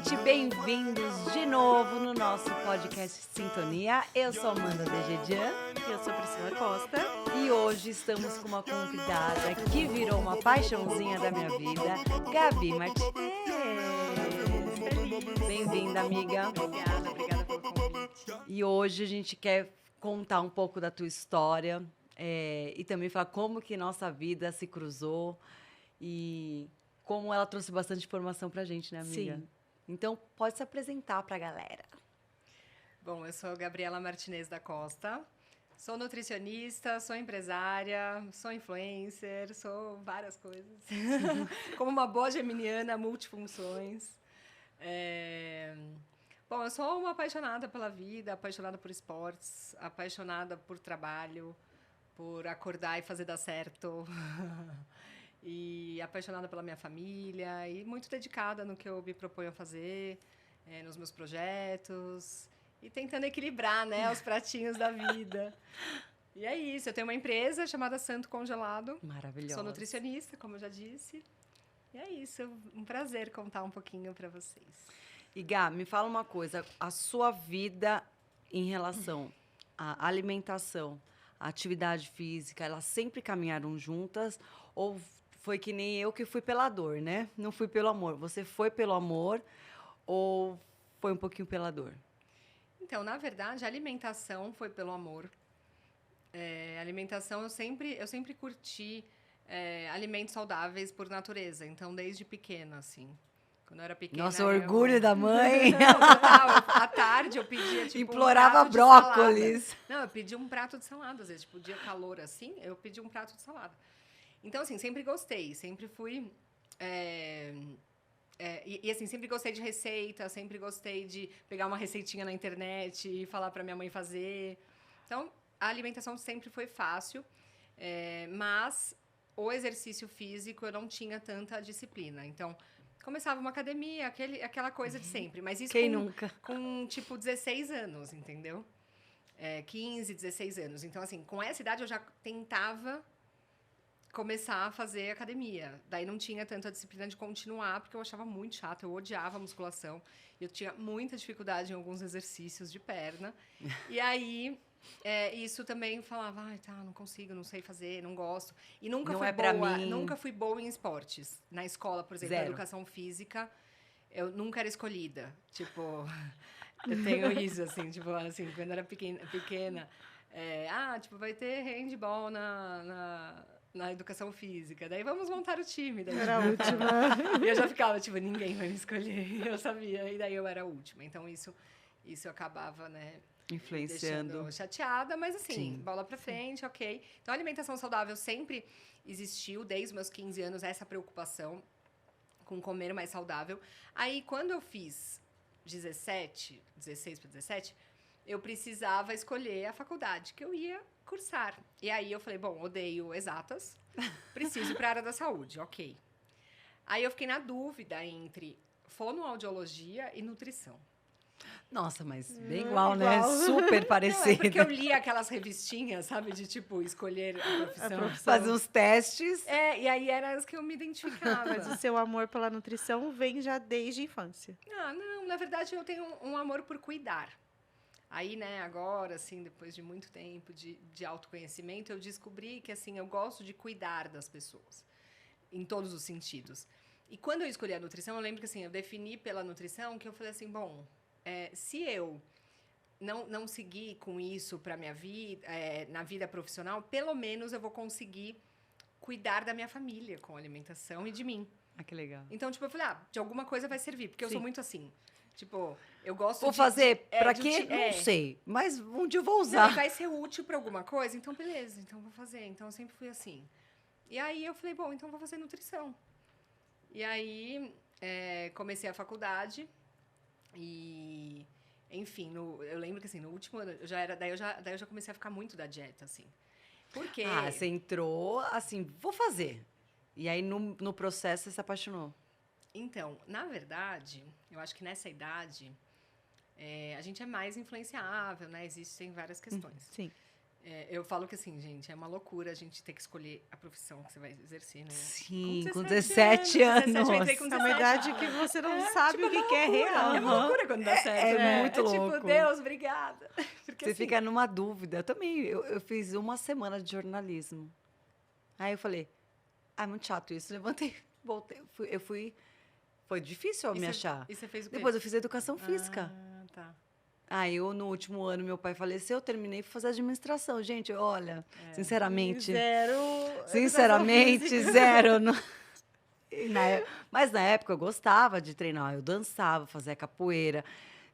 gente, bem-vindos de novo no nosso podcast Sintonia. Eu sou Amanda Degedian. E eu sou Priscila Costa. E hoje estamos com uma convidada que virou uma paixãozinha da minha vida, Gabi Martinez. Bem-vinda, amiga. Obrigada pelo convite. E hoje a gente quer contar um pouco da tua história e também falar como que nossa vida se cruzou e como ela trouxe bastante informação pra gente, né, amiga? Sim. Então, pode se apresentar pra galera. Bom, eu sou Gabriela Martinez da Costa. Sou nutricionista, sou empresária, sou influencer, sou várias coisas. Como uma boa geminiana, multifunções. Bom, eu sou uma apaixonada pela vida, apaixonada por esportes, apaixonada por trabalho, por acordar e fazer dar certo. E apaixonada pela minha família e muito dedicada no que eu me proponho a fazer, nos meus projetos e tentando equilibrar, né, os pratinhos da vida. E é isso, eu tenho uma empresa chamada Santo Congelado. Maravilhosa. Sou nutricionista, como eu já disse. E é isso, um prazer contar um pouquinho para vocês. E Gá, me fala uma coisa, a sua vida em relação à alimentação, à atividade física, elas sempre caminharam juntas ou foi que nem eu que fui pela dor, né? Não fui pelo amor. Você foi pelo amor ou foi um pouquinho pela dor? Então, na verdade, a alimentação foi pelo amor. A alimentação, eu sempre curti alimentos saudáveis por natureza. Então, desde pequena, assim. Quando eu era pequena... Nossa, orgulho da mãe! À tarde, eu pedia, tipo, implorava um prato brócolis. De salada. Não, eu pedia um prato de salada. Às vezes, tipo, dia calor, assim, eu pedia um prato de salada. Então, assim, sempre gostei. Sempre fui... assim, sempre gostei de receita, sempre gostei de pegar uma receitinha na internet e falar para minha mãe fazer. Então, a alimentação sempre foi fácil, mas o exercício físico eu não tinha tanta disciplina. Então, começava uma academia, aquela coisa de sempre. Mas isso Quem nunca? Com, tipo, 16 anos, entendeu? 15, 16 anos. Então, assim, com essa idade eu já tentava começar a fazer academia. Daí não tinha tanta disciplina de continuar, porque eu achava muito chato, eu odiava a musculação. Eu tinha muita dificuldade em alguns exercícios de perna. E aí, isso também falava, ai, tá, não consigo, não sei fazer, não gosto. E nunca Não fui é pra boa, mim. nunca fui boa em esportes. Na escola, por exemplo, Zero. na educação física, eu nunca era escolhida. Tipo, eu tenho isso, assim, tipo, assim, quando eu era pequena tipo, vai ter handball na educação física. Daí vamos montar o time. Daí, Era a última. E eu já ficava, tipo, ninguém vai me escolher. Eu sabia. E daí eu era a última. Então, isso acabava, né, Influenciando. deixando chateada. Mas, assim, Sim. bola pra frente, ok. Então, a alimentação saudável sempre existiu, desde os meus 15 anos, essa preocupação com comer mais saudável. Aí, quando eu fiz 16 para 17, eu precisava escolher a faculdade que eu ia cursar. E aí eu falei, bom, odeio exatas, preciso ir para a área da saúde, ok. Aí eu fiquei na dúvida entre fonoaudiologia e nutrição. Nossa, mas bem igual, né? Super Não, parecido. porque eu li aquelas revistinhas, sabe, de tipo, escolher a profissão. Fazer uns testes. E aí eram as que eu me identificava. Mas o seu amor pela nutrição vem já desde a infância. Não, na verdade eu tenho um amor por cuidar. Aí, né, agora, assim, depois de muito tempo de autoconhecimento, eu descobri que, assim, eu gosto de cuidar das pessoas, em todos os sentidos. E quando eu escolhi a nutrição, eu lembro que, assim, eu defini pela nutrição que eu falei assim, bom, se eu não seguir com isso para minha vida, na vida profissional, pelo menos eu vou conseguir cuidar da minha família com alimentação e de mim. Ah, que legal. Então, tipo, eu falei, de alguma coisa vai servir, porque eu Sim. sou muito assim. Tipo, eu gosto Vou fazer pra quê? não Não sei. Mas um dia eu vou Não, usar. e vai ser útil pra alguma coisa, então beleza, então vou fazer. Então eu sempre fui assim. E aí eu falei, bom, então vou fazer nutrição. E aí comecei a faculdade e, enfim, eu lembro que assim, no último ano, daí eu já comecei a ficar muito da dieta, assim. Por quê? Ah, você entrou assim, vou fazer. E aí no processo você se apaixonou. Então, na verdade, eu acho que nessa idade, a gente é mais influenciável, né? Existem várias questões. Sim. Eu falo que assim, gente, é uma loucura a gente ter que escolher a profissão que você vai exercer, né? Sim, com 17 anos. 17, eu entrei com É uma 17. idade que você não sabe tipo, o que, que é real. É uma loucura quando dá certo. é muito Tipo, louco. Deus, obrigada. Porque, Você assim, fica numa dúvida. Eu também, eu fiz uma semana de jornalismo. Aí eu falei, é muito chato isso. Levantei, voltei. Foi difícil eu e me você- achar. E você fez o quê? Depois eu fiz educação física. Ah, tá. Aí eu, no último ano, meu pai faleceu, eu terminei e fui fazer administração. Gente, olha, sinceramente, Zero. sinceramente, educação física. zero. Mas na época eu gostava de treinar, eu dançava, fazia capoeira.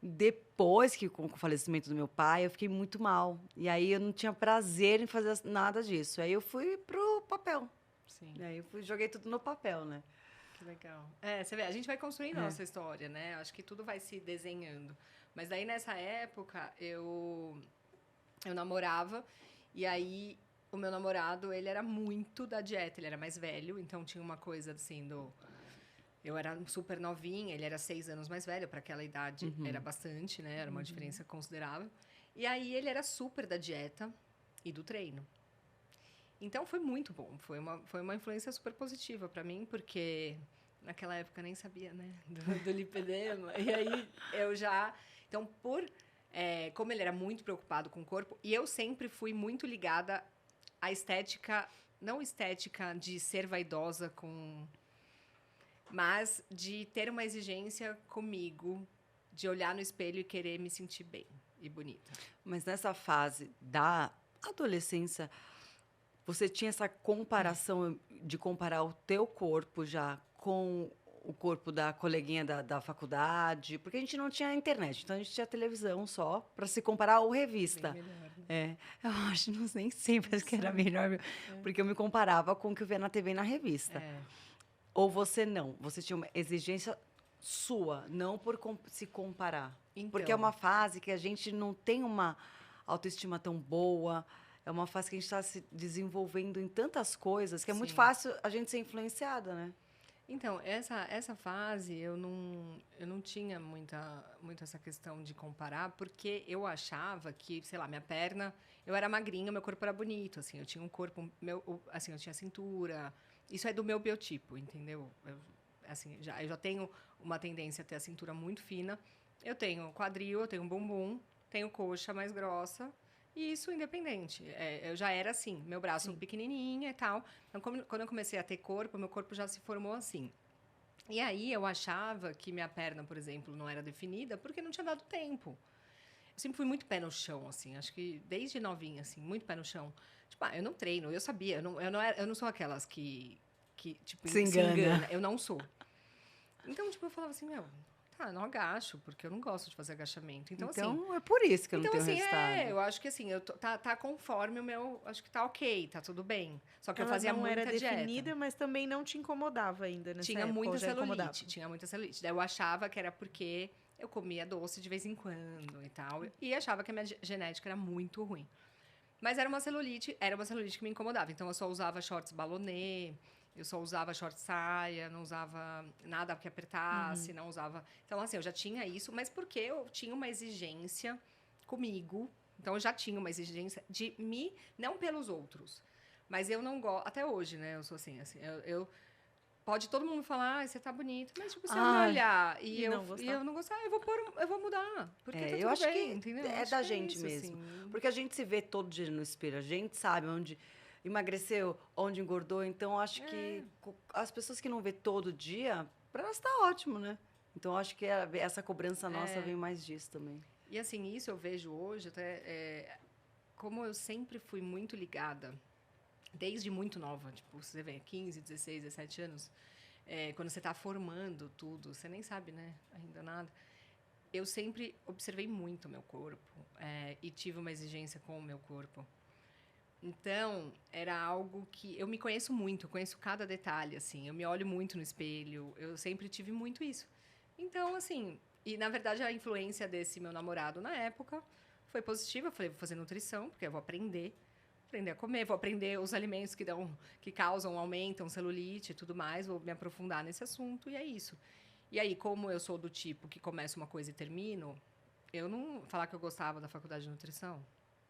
Depois que com o falecimento do meu pai, eu fiquei muito mal. E aí eu não tinha prazer em fazer nada disso. Aí eu fui pro papel. Sim, E aí joguei tudo no papel, né? que legal. Você vê, a gente vai construindo a nossa história, né? Acho que tudo vai se desenhando. Mas daí, nessa época, eu namorava, e aí o meu namorado, ele era muito da dieta, ele era mais velho, então tinha uma coisa assim eu era super novinha, ele era 6 anos mais velho, para aquela idade era bastante, né? Era uma diferença considerável. E aí ele era super da dieta e do treino. Então foi muito bom, foi uma influência super positiva para mim, porque naquela época eu nem sabia, né, do lipedema. E aí eu já. Então, como ele era muito preocupado com o corpo, e eu sempre fui muito ligada à estética, não estética de ser vaidosa mas de ter uma exigência comigo, de olhar no espelho e querer me sentir bem e bonita. Mas nessa fase da adolescência, você tinha essa comparação de comparar o teu corpo já com o corpo da coleguinha da faculdade? Porque a gente não tinha internet, então a gente tinha televisão só para se comparar ou revista. Bem melhor, né? É, eu acho, nem sei, mas que era melhor, porque eu me comparava com o que eu via na TV e na revista. Ou você não, você tinha uma exigência sua, não por se comparar. Então. Porque é uma fase que a gente não tem uma autoestima tão boa, é uma fase que a gente está se desenvolvendo em tantas coisas que é muito Sim. fácil a gente ser influenciada, né? Então, essa fase eu não tinha muita essa questão de comparar, porque eu achava que, sei lá, minha perna, eu era magrinha, meu corpo era bonito, assim, eu tinha um corpo, assim, eu tinha cintura, isso é do meu biotipo, entendeu? Eu já tenho uma tendência a ter a cintura muito fina, eu tenho quadril, eu tenho bumbum, tenho coxa mais grossa, e isso independente. Eu já era assim, meu braço pequenininha e tal. Então, quando eu comecei a ter corpo, meu corpo já se formou assim. E aí eu achava que minha perna, por exemplo, não era definida porque não tinha dado tempo. Eu sempre fui muito pé no chão, assim. Acho que desde novinha, assim, muito pé no chão. Tipo, eu não treino, eu sabia. Eu não sou aquelas que tipo, Se engana. Eu não sou. Então, tipo, eu falava assim, eu não agacho, porque eu não gosto de fazer agachamento. Então assim, é por isso que eu não então, tenho assim, resultado. eu acho que assim, tá conforme o meu. Acho que tá ok, tá tudo bem. Só que eu Ela fazia não muita era dieta. definida, mas também não te incomodava ainda nessa Tinha época, muita ou já incomodava? celulite, tinha muita celulite. Daí eu achava que era porque eu comia doce de vez em quando e tal. E achava que a minha genética era muito ruim. Mas era uma celulite que me incomodava. Então eu só usava shorts balonê, eu só usava short saia, não usava nada que apertasse, não usava. Então, assim, eu já tinha isso, mas porque eu tinha uma exigência comigo. Então, eu já tinha uma exigência de me, não pelos outros. Mas eu não gosto. Até hoje, né? Eu sou assim. Pode todo mundo falar, você tá bonita, mas tipo, se eu me olhar e eu não gostar, eu vou mudar. Porque tá tudo eu acho bem, que entendeu? é Acho da que gente isso, mesmo. assim. Porque a gente se vê todo dia no espelho, a gente sabe onde emagreceu, onde engordou. Então, acho que as pessoas que não vê todo dia, para elas tá ótimo, né? Então, acho que essa cobrança nossa vem mais disso também. E assim, isso eu vejo hoje, até como eu sempre fui muito ligada, desde muito nova, tipo, você vê, 15, 16, 17 anos, quando você está formando tudo, você nem sabe, né, ainda nada. Eu sempre observei muito o meu corpo e tive uma exigência com o meu corpo. Então, era algo que eu me conheço muito, eu conheço cada detalhe, assim, eu me olho muito no espelho, eu sempre tive muito isso. Então, assim, e na verdade a influência desse meu namorado na época foi positiva. Eu falei, vou fazer nutrição, porque eu vou aprender a comer, vou aprender os alimentos que causam, aumentam celulite e tudo mais, vou me aprofundar nesse assunto e é isso. E aí, como eu sou do tipo que começa uma coisa e termino, eu não falar que eu gostava da faculdade de nutrição.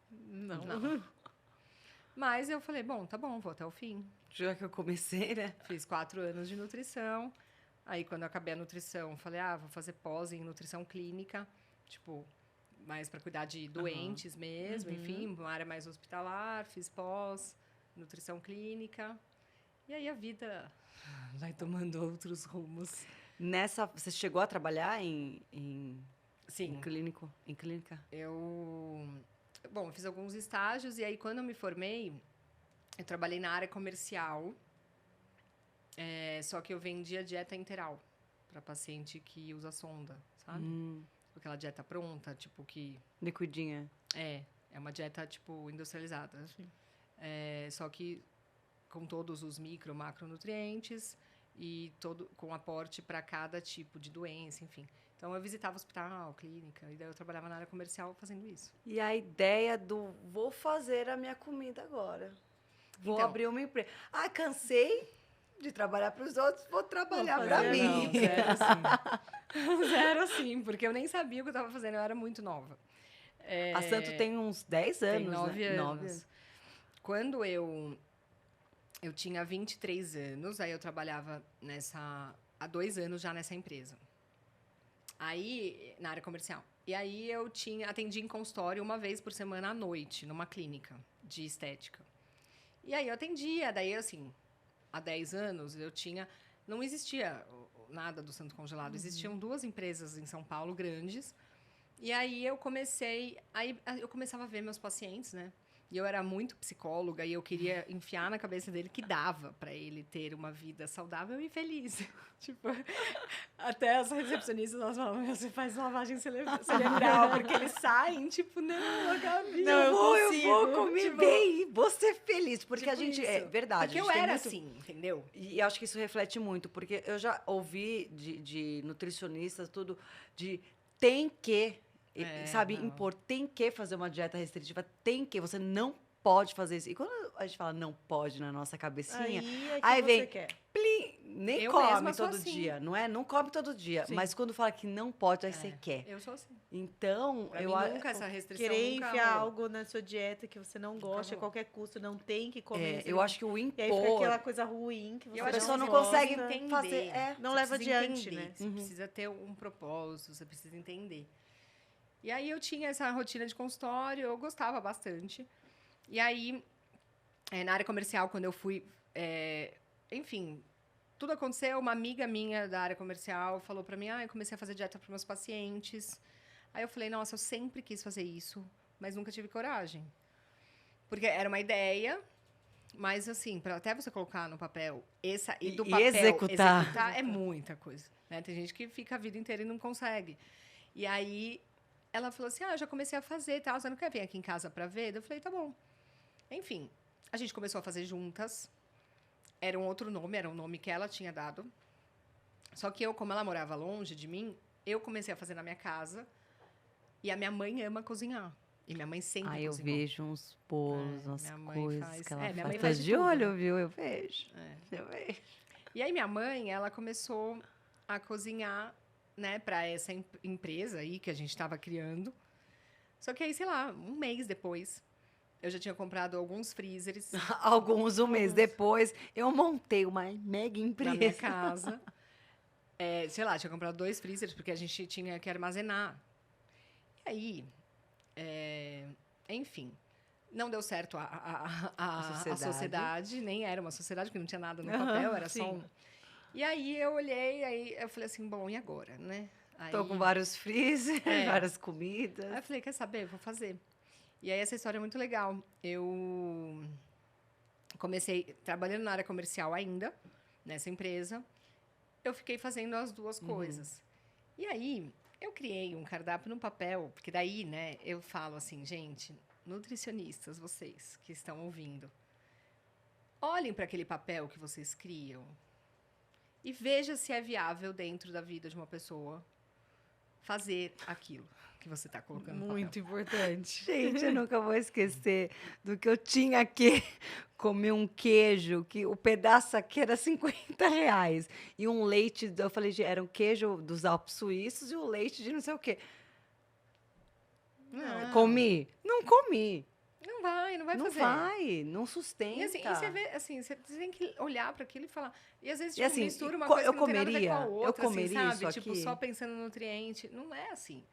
Não. Não. Mas eu falei, bom, tá bom, vou até o fim. Já que eu comecei, né? Fiz 4 anos de nutrição. Aí, quando eu acabei a nutrição, falei, vou fazer pós em nutrição clínica. Tipo, mais para cuidar de doentes mesmo, enfim, uma área mais hospitalar. Fiz pós, nutrição clínica. E aí, a vida vai tomando outros rumos. Você chegou a trabalhar Sim. Em clínica? Bom, eu fiz alguns estágios e aí, quando eu me formei, eu trabalhei na área comercial. Só que eu vendia dieta interal para paciente que usa sonda, sabe? Aquela dieta pronta, tipo que... Liquidinha. É uma dieta, tipo, industrializada. Só que com todos os micro, macronutrientes e com aporte para cada tipo de doença, enfim. Então, eu visitava hospital, clínica, e daí eu trabalhava na área comercial fazendo isso. E a ideia vou fazer a minha comida agora. Vou Então, abrir uma empresa. Cansei de trabalhar para os outros, vou trabalhar Vou para fazer, mim. Não, zero assim. Zero assim, porque eu nem sabia o que eu estava fazendo, eu era muito nova. A Santo tem uns 10 anos, Tem 9 né? anos. Quando eu tinha 23 anos, aí eu trabalhava há 2 anos já nessa empresa. Aí, na área comercial. E aí eu atendi em consultório uma vez por semana à noite, numa clínica de estética. E aí eu atendia, daí assim, há 10 anos não existia nada do Santo Congelado, existiam 2 empresas em São Paulo grandes. E aí eu começava a ver meus pacientes, né? E eu era muito psicóloga e eu queria enfiar na cabeça dele que dava para ele ter uma vida saudável e feliz. Tipo, até as recepcionistas, elas falam, você faz lavagem cerebral, porque eles saem, tipo, não, Gabi, Eu vou comer tipo, bem, vou ser feliz. Porque tipo a gente... isso. É verdade. Porque a gente eu tem era muito... assim, entendeu? E acho que isso reflete muito, porque eu já ouvi de nutricionistas, tudo, tem que, sabe, não. impor, tem que fazer uma dieta restritiva, você não pode fazer isso. E quando a gente fala não pode na nossa cabecinha, Aí é que aí você vem, quer. nem Eu come mesma sou todo assim. dia, não é? Não come todo dia, Sim. mas quando fala que não pode, aí você quer. Eu sou assim. Então, Pra eu mim, nunca essa restrição Querer nunca enfiar rolou. algo na sua dieta que você não gosta, a rolou. qualquer custo, não tem que comer. eu acho que o E aí fica impor, aquela coisa ruim que você Eu a acho pessoa que não você consegue precisa entender. fazer, não Você leva precisa adiante, entender, né? Você precisa ter um propósito, você precisa entender. E aí eu tinha essa rotina de consultório, eu gostava bastante. E aí, na área comercial, quando eu fui... enfim, tudo aconteceu. Uma amiga minha da área comercial falou pra mim, eu comecei a fazer dieta para meus pacientes. Aí eu falei, nossa, eu sempre quis fazer isso, mas nunca tive coragem. Porque era uma ideia... Mas, assim, até você colocar no papel e do papel executar é muita coisa. Né? Tem gente que fica a vida inteira e não consegue. E aí, ela falou assim, eu já comecei a fazer e tal, você não quer vir aqui em casa para ver? Eu falei, tá bom. Enfim, a gente começou a fazer juntas. Era um outro nome, era um nome que ela tinha dado. Só que eu, como ela morava longe de mim, eu comecei a fazer na minha casa. E a minha mãe ama cozinhar. E minha mãe sempre eu cozinhou. vejo uns bolos, umas minha mãe coisas faz- que ela minha faz. mãe Tô faz de de tudo, olho, né? viu? Eu vejo. Eu vejo. E aí minha mãe, ela começou a cozinhar, né, para essa empresa aí que a gente estava criando. Só que aí, sei lá, um mês depois, eu já tinha comprado alguns freezers Um mês depois, eu montei uma mega na minha empresa. casa. Sei lá, tinha comprado 2 freezers porque a gente tinha que armazenar. E aí, enfim, não deu certo a sociedade, nem era uma sociedade, porque não tinha nada no papel, era só um... E aí eu olhei, aí eu falei assim, bom, e agora, né? Tô com vários freezer, várias comidas. Aí eu falei, quer saber? Vou fazer. E aí essa história é muito legal. Eu comecei trabalhando na área comercial ainda, nessa empresa. Eu fiquei fazendo as 2 coisas. E aí, eu criei um cardápio no papel, porque daí, né, eu falo assim, gente, nutricionistas, vocês que estão ouvindo, olhem para aquele papel que vocês criam e veja se é viável dentro da vida de uma pessoa fazer aquilo que você está colocando no papel. Muito importante. Gente, eu nunca vou esquecer do que eu tinha que comer um queijo, que o pedaço aqui era R$50. E um leite, eu falei, era um queijo dos Alpes suíços e o leite de não sei o quê. Não. Comi? Não comi. Não vai Não fazer. vai, não sustenta. E assim, você vê, assim, você tem que olhar para aquilo e falar. E às vezes, E tipo, assim, mistura uma co- coisa eu que não tem nada a ver com a comeria- eu outra, assim, comeria sabe? isso Tipo, aqui? só pensando no nutriente. Não é assim.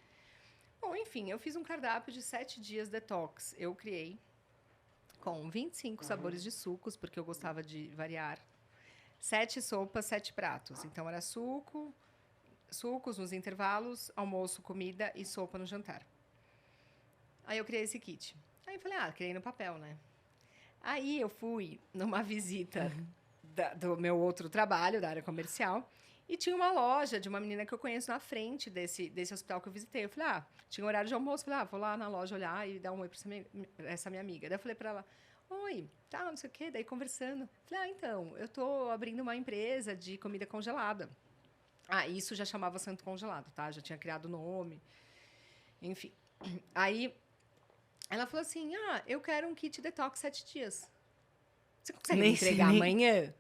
Bom, enfim, eu fiz um cardápio de 7 dias detox. Eu criei com 25 sabores de sucos, porque eu gostava de variar. 7 sopas, 7 pratos. Então, era sucos nos intervalos, almoço, comida e sopa no jantar. Aí eu criei esse kit. Aí eu falei, criei no papel, né? Aí eu fui numa visita do meu outro trabalho, da área comercial, e tinha uma loja de uma menina que eu conheço na frente desse hospital que eu visitei. Eu falei, tinha horário de almoço, falei, vou lá na loja olhar e dar um oi pra essa minha amiga. Daí eu falei pra ela, oi, tá, não sei o quê, daí conversando. Falei, então, eu tô abrindo uma empresa de comida congelada. Isso já chamava Santo Congelado, tá? Já tinha criado o nome. Enfim. Aí ela falou assim, eu quero um kit detox 7 dias. Você consegue me entregar amanhã?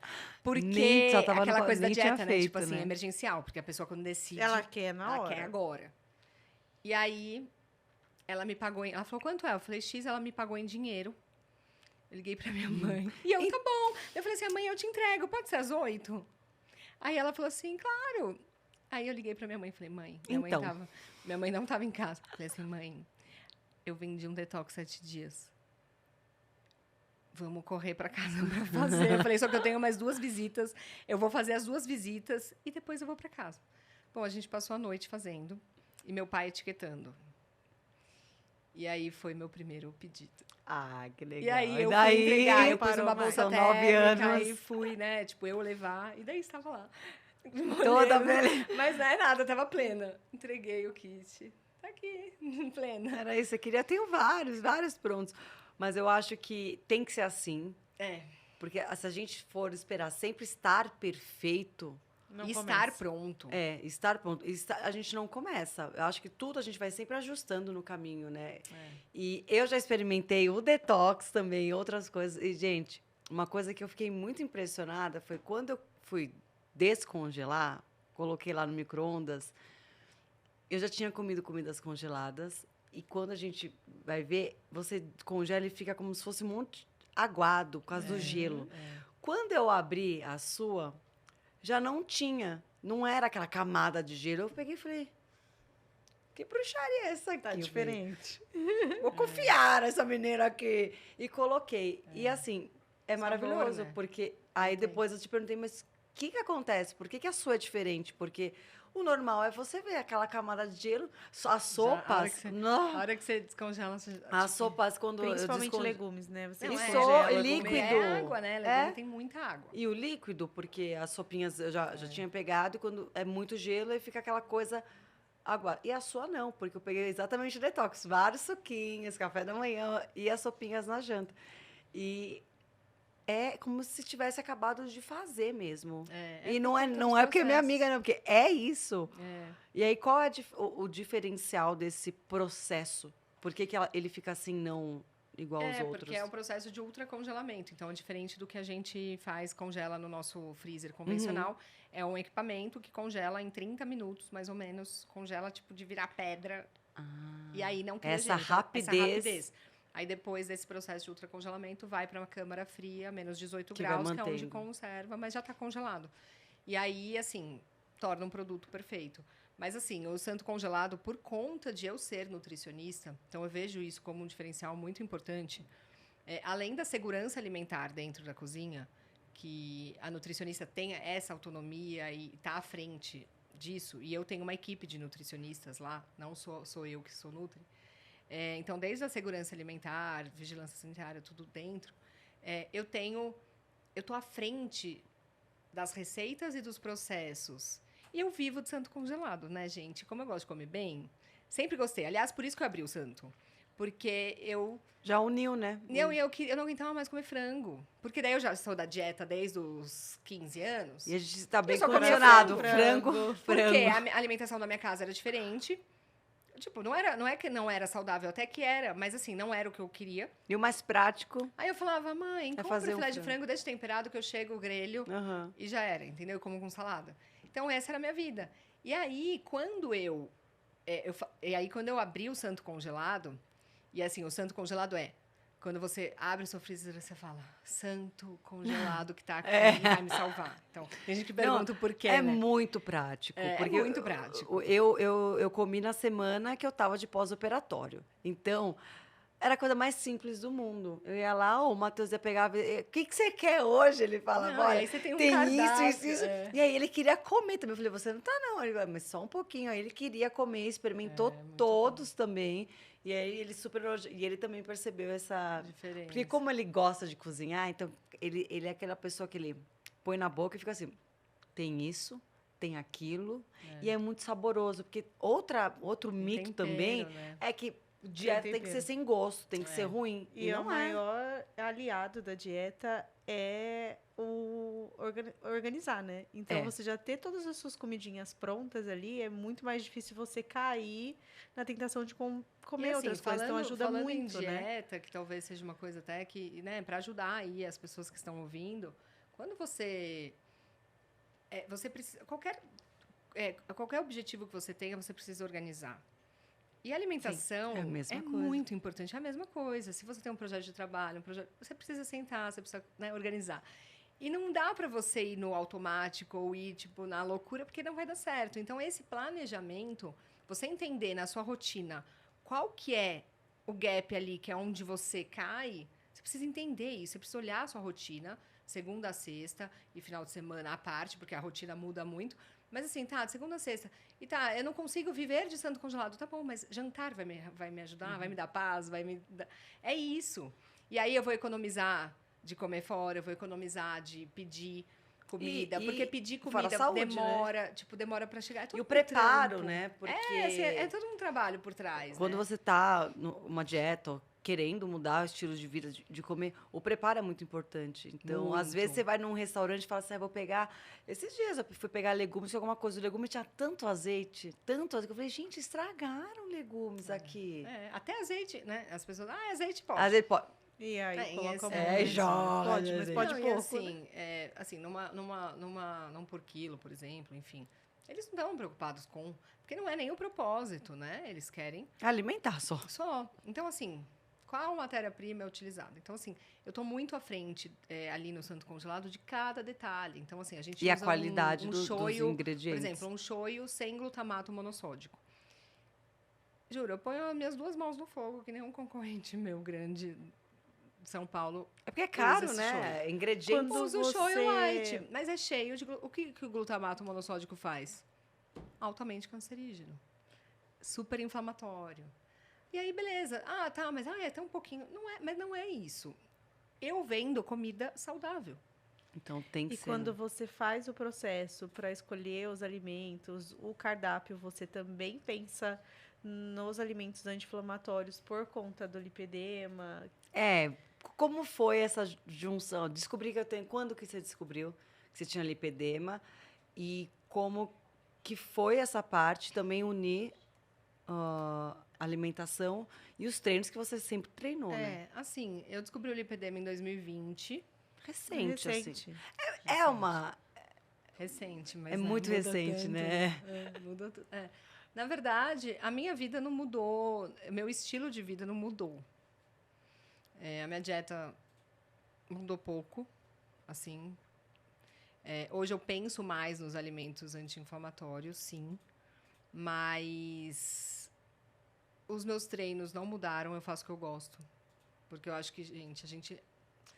Porque já tava aquela coisa da nem tinha dieta, né? feito, Tipo assim, né? emergencial. Porque a pessoa, quando decide, Ela quer na ela hora. quer agora. E aí, ela me pagou... Ela falou, quanto é? Eu falei, X, ela me pagou em dinheiro. Eu liguei pra minha mãe. E eu, tá bom. Eu falei assim, amanhã eu te entrego. Pode ser às 8? Aí ela falou assim, claro. Aí eu liguei pra minha mãe e falei, mãe... Minha mãe não tava em casa. Eu falei assim, mãe, eu vendi um detox 7 dias. Vamos correr para casa para fazer. Eu falei, só que eu tenho mais 2 visitas. Eu vou fazer as 2 visitas e depois eu vou para casa. Bom, a gente passou a noite fazendo e meu pai etiquetando. E aí foi meu primeiro pedido. Que legal. E aí eu fui entregar, eu pus parou uma mais. bolsa São 9 térmica anos. e fui, né, tipo, eu levar. E daí estava lá. Toda Molhando. velha. Mas não é nada, estava plena. Entreguei o kit. Tá aqui, plena. Era isso, eu queria. Eu tenho vários prontos. Mas eu acho que tem que ser assim. Porque se a gente for esperar sempre estar perfeito... Não e começa. estar pronto. Estar pronto. A gente não começa. Eu acho que tudo a gente vai sempre ajustando no caminho, né? E eu já experimentei o detox também, outras coisas. E, gente, uma coisa que eu fiquei muito impressionada foi quando eu fui descongelar, coloquei lá no micro-ondas, eu já tinha comido comidas congeladas. E quando a gente vai ver, você congela e fica como se fosse um monte aguado, por causa do gelo. Quando eu abri a sua, já não tinha. Não era aquela camada de gelo. Eu peguei e falei, que bruxaria é essa aqui? Tá Eu diferente. falei, vou confiar nessa mineira aqui. E coloquei. E assim, Sabor, maravilhoso, né? porque aí depois eu te perguntei, mas o que acontece? Por que a sua é diferente? Porque o normal é você ver aquela camada de gelo, as sopas. A hora que você descongela, você... As sopas, quando Principalmente eu legumes, né? Você Não, descongela é legume. líquido. É água, né? Legume tem muita água. E o líquido, porque as sopinhas eu já tinha pegado, e quando é muito gelo, aí fica aquela coisa aguada. E a sua não, porque eu peguei exatamente o detox. Vários suquinhos, café da manhã e as sopinhas na janta. E é como se tivesse acabado de fazer mesmo. E não é porque é minha amiga, não, porque é isso. E aí, qual é o diferencial desse processo? Por que ele fica assim, não igual aos outros? Porque é um processo de ultracongelamento. Então, é diferente do que a gente congela no nosso freezer convencional. É um equipamento que congela em 30 minutos, mais ou menos. Congela, tipo, de virar pedra. E aí não cria essa gelo. rapidez. Essa rapidez. Aí, depois desse processo de ultracongelamento, vai para uma câmara fria, menos 18 graus, que é onde conserva, mas já está congelado. E aí, assim, torna um produto perfeito. Mas, assim, o santo congelado, por conta de eu ser nutricionista, então eu vejo isso como um diferencial muito importante. Além da segurança alimentar dentro da cozinha, que a nutricionista tenha essa autonomia e está à frente disso, e eu tenho uma equipe de nutricionistas lá, não sou eu que sou nutri. Então, desde a segurança alimentar, vigilância sanitária, tudo dentro, eu estou à frente das receitas e dos processos. E eu vivo de santo congelado, né, gente? Como eu gosto de comer bem, sempre gostei. Aliás, por isso que eu abri o santo. Porque eu... Já uniu, né? Eu não aguentava mais comer frango. Porque daí eu já sou da dieta desde os 15 anos. E a gente está bem só comia condicionado. frango. Frango. Porque a alimentação da minha casa era diferente. Tipo, não é que não era saudável, até que era. Mas assim, não era o que eu queria. E o mais prático. Aí eu falava, mãe, compra fazer filé um de frango, deixa temperado que eu chego, o grelho. E já era, entendeu? Eu como com salada. Então, essa era a minha vida. E aí, quando quando eu abri o santo congelado, e assim, o santo congelado Quando você abre o seu freezer, você fala, santo congelado que tá aqui vai me salvar. Então, tem gente que pergunta o porquê, É né? muito prático. É porque muito prático. eu comi na semana que eu tava de pós-operatório. Então, era a coisa mais simples do mundo. Eu ia lá, o Matheus ia pegar, o que você quer hoje? Ele fala, Não, e olha, aí você tem um tem cardápio, isso. é. E aí ele queria comer também. Eu falei, você não tá não. Ele falou, mas só um pouquinho. Aí ele queria comer, experimentou muito todos também. E aí ele super... E ele também percebeu essa... Diferença. Porque como ele gosta de cozinhar, então ele é aquela pessoa que ele põe na boca e fica assim, tem isso, tem aquilo, e é muito saboroso. Porque outro Tem mito tempero, também né? é que dieta tem que tempero. ser sem gosto, tem que ser ruim. E não o maior aliado da dieta é o organizar, né? Então, É. você já ter todas as suas comidinhas prontas ali, é muito mais difícil você cair na tentação de comer E, assim, outras coisas. Então, ajuda falando muito, em né? dieta, que talvez seja uma coisa até que, né, para ajudar aí as pessoas que estão ouvindo, quando você precisa qualquer objetivo que você tenha, você precisa organizar. E a alimentação é a mesma coisa. muito importante, é a mesma coisa. Se você tem um projeto de trabalho, você precisa sentar, você precisa, né, organizar. E não dá para você ir no automático ou ir tipo na loucura, porque não vai dar certo. Então esse planejamento, você entender na sua rotina qual que é o gap ali, que é onde você cai, você precisa entender isso, você precisa olhar a sua rotina, segunda a sexta e final de semana à parte, porque a rotina muda muito. Mas assim, tá, de segunda a sexta. E tá, eu não consigo viver de santo congelado. Tá bom, mas jantar vai me ajudar, vai me dar paz, vai me dar... É isso. E aí eu vou economizar de comer fora, eu vou economizar de pedir comida. Porque pedir fora comida saúde, demora, tipo, demora pra chegar. É todo E o um preparo, trampo. né? Porque Assim, é todo um trabalho por trás, quando né? você tá numa dieta, ó, querendo mudar o estilo de vida, de comer, o preparo é muito importante. Então, às Muito. vezes você vai num restaurante e fala assim, vou pegar... Esses dias eu fui pegar legumes, alguma coisa. O legume tinha tanto azeite, que eu falei, gente, estragaram legumes aqui. Até azeite, né? As pessoas, azeite pode. Às vezes pode... E aí, É, em coloca excesso. muito. joga, Pode, mas né? pode Não, e pouco, assim, assim, não por quilo, por exemplo, enfim. Eles não estão preocupados com... Porque não é nem o propósito, né? Eles querem Alimentar só. só. Então, assim, qual matéria-prima é utilizada? Então, assim, eu estou muito à frente ali no Santo Congelado de cada detalhe. Então, assim, a gente E a usa qualidade um dos shoyu, ingredientes. por exemplo, um shoyu sem glutamato monossódico. Juro, eu ponho as minhas duas mãos no fogo, que nem um concorrente meu grande de São Paulo. É porque é caro, esse né? Ingredientes. Quando Usa o shoyu você- light, mas é cheio de... O que o glutamato monossódico faz? Altamente cancerígeno. Super inflamatório. E aí, beleza. Ah, tá, mas é até um pouquinho. Não é, mas não é isso. Eu vendo comida saudável. Então tem que E ser. quando né? você faz o processo para escolher os alimentos, o cardápio, você também pensa nos alimentos anti-inflamatórios por conta do lipedema. Como foi essa junção? Descobri que eu tenho. Quando que você descobriu que você tinha lipedema? E como que foi essa parte também unir a alimentação e os treinos que você sempre treinou, né? Assim, eu descobri o lipedema em 2020. Recente, assim. Recente. É uma. Recente, mas É né, muito muda recente, tanto, né? Muda tudo. Na verdade, a minha vida não mudou, meu estilo de vida não mudou. A minha dieta mudou pouco, assim. Hoje eu penso mais nos alimentos anti-inflamatórios, sim. Mas os meus treinos não mudaram, eu faço o que eu gosto. Porque eu acho que, gente, a gente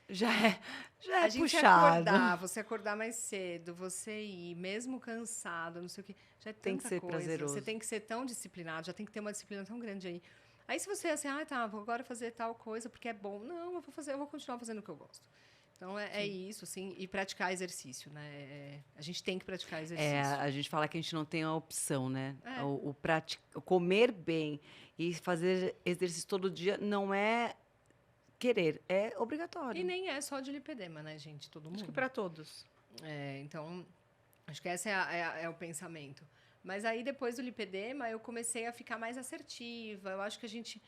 Já é gente puxado. você acordar mais cedo, você ir, mesmo cansado, não sei o quê, já é tanta Tem que ser coisa. prazeroso. Você tem que ser tão disciplinado, já tem que ter uma disciplina tão grande aí. Aí se você assim, tá, vou agora fazer tal coisa porque é bom. Não, eu vou continuar fazendo o que eu gosto. Então é isso, assim, e praticar exercício, né? A gente tem que praticar exercício. A gente fala que a gente não tem a opção, né? É. O comer bem e fazer exercício todo dia não é querer, é obrigatório. E nem é só de lipedema, né, gente? Todo mundo. Acho que para todos. Então, acho que esse é o pensamento. Mas aí, depois do lipedema, eu comecei a ficar mais assertiva. Eu acho que a gente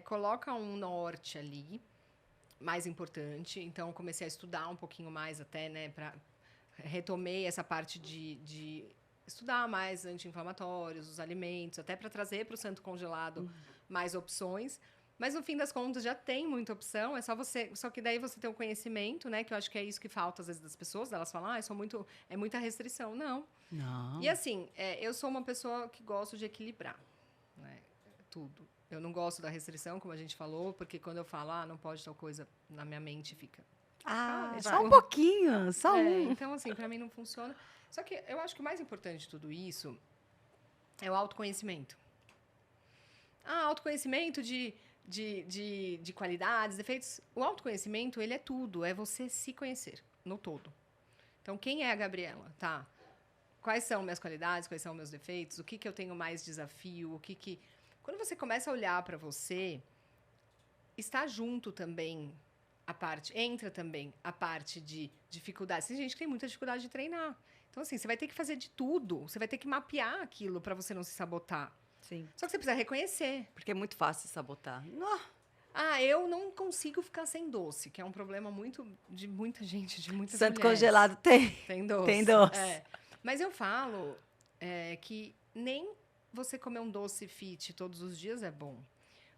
coloca um norte ali, mais importante. Então, comecei a estudar um pouquinho mais até, né? Retomei essa parte de estudar mais anti-inflamatórios, os alimentos, até para trazer para o santo congelado mais opções. Mas no fim das contas já tem muita opção, é só você. Só que daí você tem o conhecimento, né? Que eu acho que é isso que falta às vezes das pessoas. Elas falam, é muita restrição. Não. Não. E assim, eu sou uma pessoa que gosto de equilibrar, né? Tudo. Eu não gosto da restrição, como a gente falou, porque quando eu falo, não pode tal coisa, na minha mente fica. Só um pouquinho, só um. Então, assim, pra mim não funciona. Só que eu acho que o mais importante de tudo isso é o autoconhecimento. Autoconhecimento de qualidades, defeitos. O autoconhecimento, ele é tudo. É você se conhecer no todo. Então, quem é a Gabriela? Tá. Quais são minhas qualidades? Quais são meus defeitos? O que eu tenho mais desafio? Quando você começa a olhar para você, está junto também entra também a parte de dificuldades. Tem gente que tem muita dificuldade de treinar. Então, assim, você vai ter que fazer de tudo. Você vai ter que mapear aquilo para você não se sabotar. Sim. Só que você precisa reconhecer. Porque é muito fácil sabotar. Eu não consigo ficar sem doce, que é um problema de muita gente, de muitas Santo mulheres. congelado tem. Tem doce. Tem doce. Mas eu falo que nem você comer um doce fit todos os dias é bom.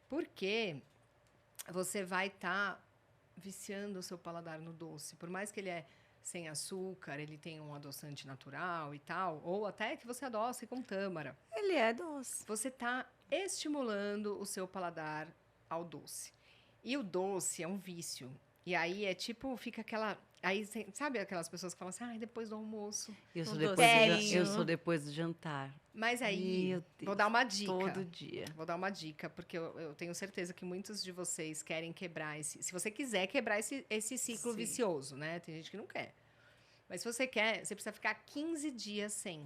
Porque você vai estar viciando o seu paladar no doce. Por mais que ele é sem açúcar, ele tem um adoçante natural e tal, ou até que você adoce com tâmara. Ele é doce. Você está estimulando o seu paladar ao doce. E o doce é um vício. E aí fica aquela... Aí, sabe aquelas pessoas que falam assim, depois do almoço. Eu sou depois do jantar. Mas aí, vou dar uma dica. Todo dia. Vou dar uma dica, porque eu tenho certeza que muitos de vocês querem quebrar se você quiser quebrar esse ciclo vicioso, né? Tem gente que não quer. Mas se você quer, você precisa ficar 15 dias sem.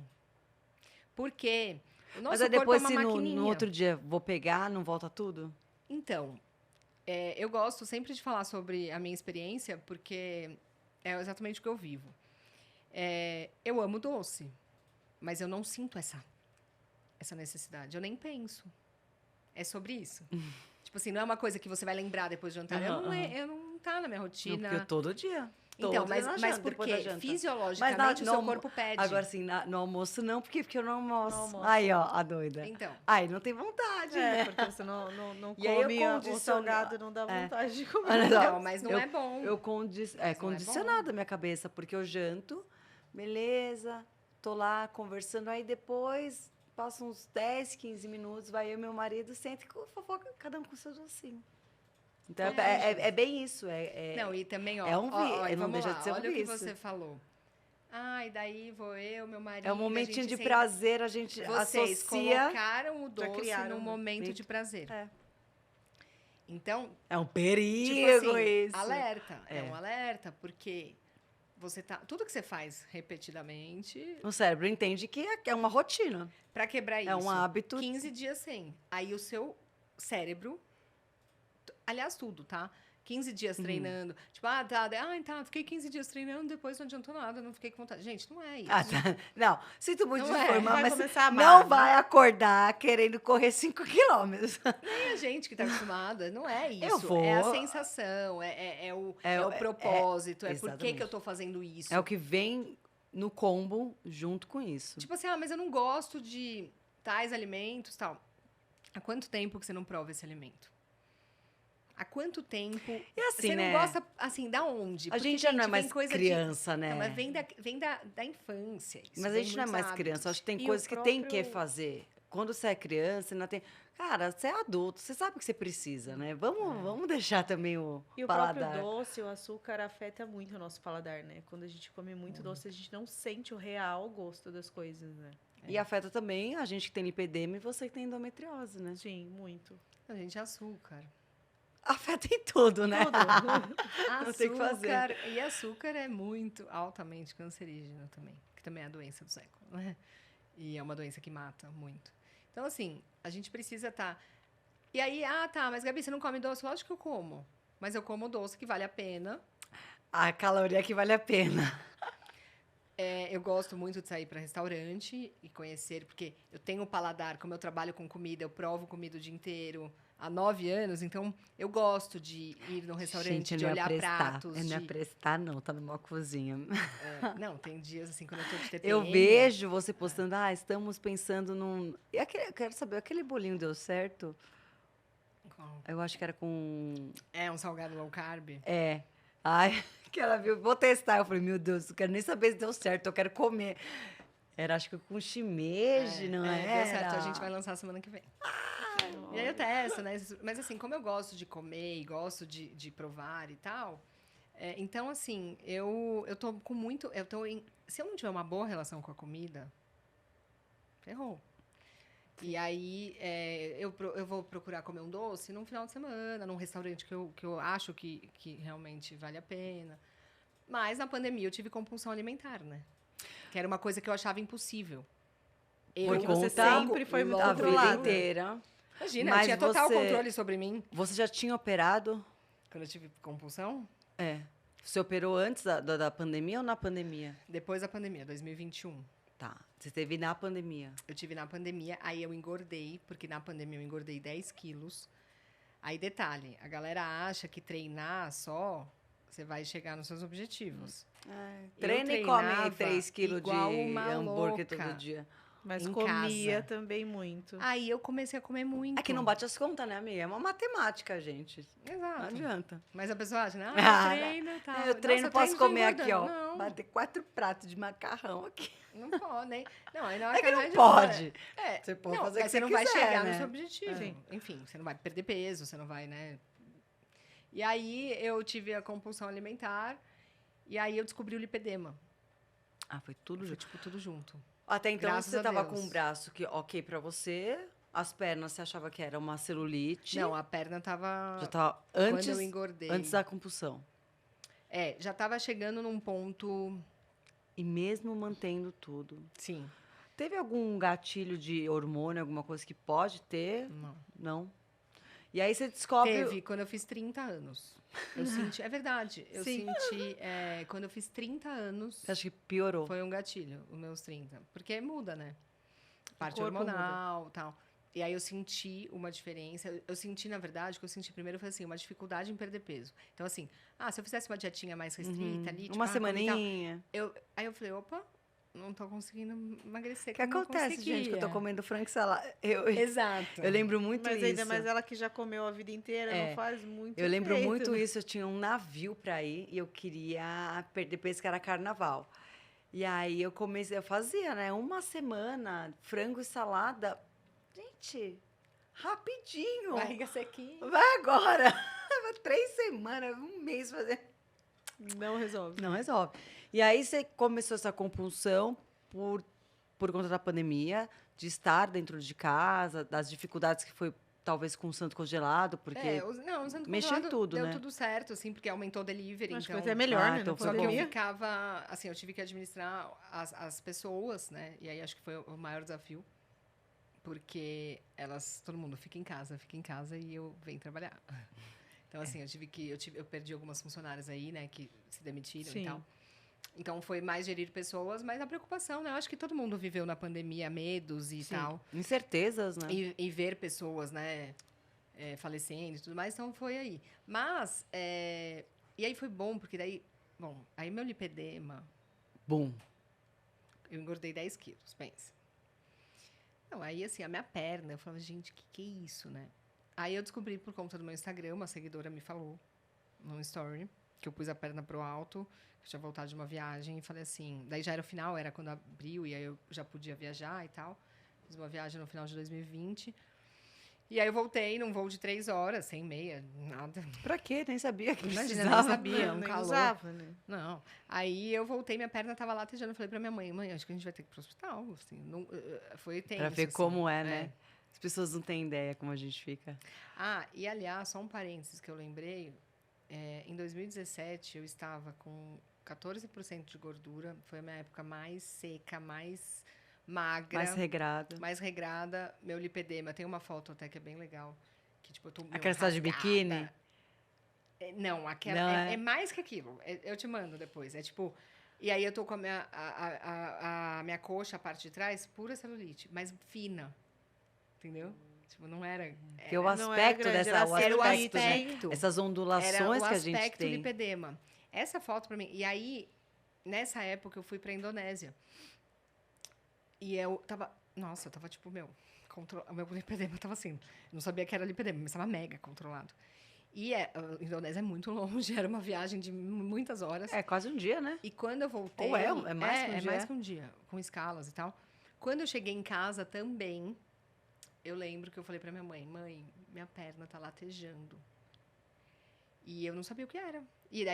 Porque o nosso Mas aí depois, corpo é uma se maquininha. no outro dia vou pegar, não volta tudo? Então, eu gosto sempre de falar sobre a minha experiência, porque é exatamente o que eu vivo. Eu amo doce, mas eu não sinto essa necessidade. Eu nem penso. É sobre isso. Tipo assim, não é uma coisa que você vai lembrar depois de jantar. Eu não tá na minha rotina. Não, porque eu todo dia. Então, mas porque fisiologicamente o seu corpo pede. Agora, assim, no almoço não, porque eu não almoço. Aí, ó, a doida. Então. Aí não tem vontade, né? Porque você não E aí come o salgado, não dá vontade de comer. Olha só, mas não é bom. Condicionado a minha cabeça, porque eu janto, beleza, tô lá conversando, aí depois passa uns 10, 15 minutos, vai eu e meu marido, senta e fofoca, cada um com seu docinho. Então, é bem isso. Não, e também, ó... É um vício, não deixa de ser um olha vício. o que você falou. E daí vou eu, meu marido... É um momentinho de prazer, a gente Vocês associa... colocaram o doce num momento de prazer. Então... É um perigo tipo assim, isso. Alerta. É um alerta, porque você tá... Tudo que você faz repetidamente... O cérebro entende que é uma rotina. Para quebrar isso. É um hábito. 15 dias sem. Aí o seu cérebro... Aliás, tudo, tá? 15 dias treinando. Tipo, fiquei 15 dias treinando, depois não adiantou nada, não fiquei com vontade. Gente, não é isso. Tá. Não, sinto muito Não de informar, vai mas começar a não amar, vai acordar querendo correr 5 quilômetros. Nem a gente que tá acostumada, não é isso. Eu vou. É a sensação, é o propósito, é por que eu tô fazendo isso. É o que vem no combo junto com isso. Tipo assim, mas eu não gosto de tais alimentos, tal. Há quanto tempo que você não prova esse alimento? Há quanto tempo? E assim, você não né? gosta, assim, da onde? A gente já não é vem mais coisa criança, né? Não, mas vem da infância. Isso, Mas a vem gente não é muitos mais hábitos. criança. Acho que tem E coisas o que tem que próprio- fazer. Quando você é criança, não tem... Cara, você é adulto, você sabe o que você precisa, né? Vamos deixar também o E o paladar. próprio doce, o açúcar, afeta muito o nosso paladar, né? Quando a gente come muito doce, a gente não sente o real gosto das coisas, né? E afeta também a gente que tem lipedema e você que tem endometriose, né? Sim, muito. A gente, açúcar. Afeta em tudo, né? Tudo. Não tem o que fazer. E açúcar é muito altamente cancerígeno também, que também é a doença do século, né? E é uma doença que mata muito. Então, assim, a gente precisa estar... E aí, mas Gabi, você não come doce? Lógico que eu como. Mas eu como doce que vale a pena. A caloria que vale a pena. Eu gosto muito de sair para restaurante e conhecer, porque eu tenho um paladar, como eu trabalho com comida, eu provo comida o dia inteiro há 9 anos, então eu gosto de ir no restaurante, Gente, de olhar pratos. Eu não ia prestar, não, tá numa cozinha. Não, tem dias assim, quando eu tô de TPM... Eu vejo você postando, estamos pensando num... E eu quero saber, aquele bolinho deu certo? Qual? Eu acho que era com... É um salgado low carb? É. Ai, que ela viu, vou testar. Eu falei, meu Deus, não quero nem saber se deu certo, eu quero comer. Era, acho que com shimeji, não era? Deu certo, a gente vai lançar semana que vem. E aí eu testo, né? Mas assim, como eu gosto de comer e gosto de provar e tal, então assim, eu tô com muito. Se eu não tiver uma boa relação com a comida, ferrou. E aí eu vou procurar comer um doce num final de semana, num restaurante que eu acho que realmente vale a pena. Mas na pandemia eu tive compulsão alimentar, né? Que era uma coisa que eu achava impossível. Porque você conta sempre foi muito da vida controlada. inteira. Imagina, Mas eu tinha total você- controle sobre mim Você já tinha operado? quando eu tive compulsão. É. Você operou antes da pandemia ou na pandemia? Depois da pandemia, 2021. Tá. Você teve na pandemia. Eu tive na pandemia, aí eu engordei, porque na pandemia eu engordei 10 quilos. Aí, detalhe, a galera acha que treinar só, você vai chegar nos seus objetivos. Treina e treinava come 3 quilos de igual uma hambúrguer louca. todo dia. Mas Em comia casa. também muito. Aí eu comecei a comer muito. É que não bate as contas, né, amiga? É uma matemática, gente. Não Exato. adianta. Mas a pessoa acha, né? Ah, Treina e tal. Eu treino, Nossa, posso tô comer aqui, ó. engordando. Não, Bater 4 pratos de macarrão aqui. não pode, né? Não, aí na hora É que a não gente pode. Você pode não, fazer o mas que você não você vai quiser, chegar né? no seu objetivo. Sim. Enfim, você não vai perder peso, você não vai, né? E aí eu tive a compulsão alimentar e aí eu descobri o lipedema. Ah, foi tudo Foi junto. tipo tudo junto. Até então Graças você a tava Deus. com um braço que ok pra você, as pernas você achava que era uma celulite. Não, a perna tava Já tava quando antes, eu engordei. antes da compulsão. Já tava chegando num ponto, E mesmo mantendo tudo. sim. Teve algum gatilho de hormônio, alguma coisa que pode ter? Não. Não. E aí você descobre. Teve quando eu fiz 30 anos. Eu senti, é verdade. Eu Sim. senti quando eu fiz 30 anos. Você acha que piorou? Foi um gatilho, os meus 30. Porque muda, né? Parte corpo hormonal e tal. E aí eu senti uma diferença. Eu senti, na verdade, o que eu senti primeiro foi assim, uma dificuldade em perder peso. Então, assim, se eu fizesse uma dietinha mais restrita ali, tipo, Uma come e tal, semaninha. aí eu falei, opa, não tô conseguindo emagrecer. O que acontece, gente, que eu tô comendo frango e salada? Exato. Eu lembro muito Mas isso. ainda mais ela que já comeu a vida inteira, não faz muito Eu lembro efeito, muito né? isso. Eu tinha um navio pra ir e eu queria perder peso, que era carnaval. E aí eu comecei, eu fazia, né? Uma semana, frango e salada. Gente, rapidinho. Barriga sequinha. Vai agora. 3 semanas, um mês fazendo. Não resolve. Não resolve. E aí você começou essa compulsão por conta da pandemia, de estar dentro de casa, das dificuldades que foi talvez com o santo congelado, porque Não, usando mexeu em tudo, deu né? tudo certo, assim, porque aumentou o delivery, Acho que então... foi até melhor, né? então Na foi Só que eu pandemia. ficava, assim, eu tive que administrar as pessoas, né? E aí acho que foi o maior desafio. Porque todo mundo fica em casa e eu venho trabalhar. Então, assim, eu perdi algumas funcionárias aí, né? Que se demitiram Sim. e tal. Então, foi mais gerir pessoas, mas a preocupação, né? Eu acho que todo mundo viveu na pandemia medos e Sim, tal. incertezas, né? E ver pessoas, né? Falecendo e tudo mais, então foi aí. Mas, e aí foi bom, porque daí... Bom, aí meu lipedema, Bum. eu engordei 10 quilos, pensa. Não, aí assim, a minha perna, eu falava, gente, que é isso, né? Aí eu descobri por conta do meu Instagram, uma seguidora me falou, num story, que eu pus a perna pro alto, que eu tinha voltado de uma viagem, e falei assim, daí já era o final, era quando abriu, e aí eu já podia viajar e tal. Fiz uma viagem no final de 2020. E aí eu voltei num voo de 3 horas, sem meia, nada. Pra quê? Nem sabia que Imagina, precisava. nem sabia, um nem calor. usava, né? Não. Aí eu voltei, minha perna tava latejando. Eu falei pra minha mãe, acho que a gente vai ter que ir pro hospital. Assim, não, foi tenso. Pra ver assim, como é, né? As pessoas não têm ideia como a gente fica. E aliás, só um parênteses que eu lembrei. Em 2017, eu estava com 14% de gordura. Foi a minha época mais seca, mais magra. Mais regrada. Meu lipedema. Tem uma foto até que é bem legal. Que, tipo, eu tô Aquela está de biquíni? Não, aquela Não, é mais que aquilo. Eu te mando depois. É tipo... E aí eu tô com a minha coxa, a parte de trás, pura celulite, mas fina. Entendeu? Tipo, não era... Porque o não era aspecto grande, dessa... Era o aspecto, né? aspecto. Essas ondulações Era o que a gente aspecto tem. lipedema. Essa foto pra mim... E aí, nessa época, eu fui pra Indonésia. E eu tava... Nossa, eu tava tipo, O meu lipedema estava assim. Não sabia que era lipedema, mas estava mega controlado. E a Indonésia é muito longe, era uma viagem de muitas horas. É quase um dia, né? E quando eu voltei... Ou é mais que um dia? É mais que um dia, com escalas e tal. Quando eu cheguei em casa também, eu lembro que eu falei pra minha mãe, minha perna tá latejando. E eu não sabia o que era. E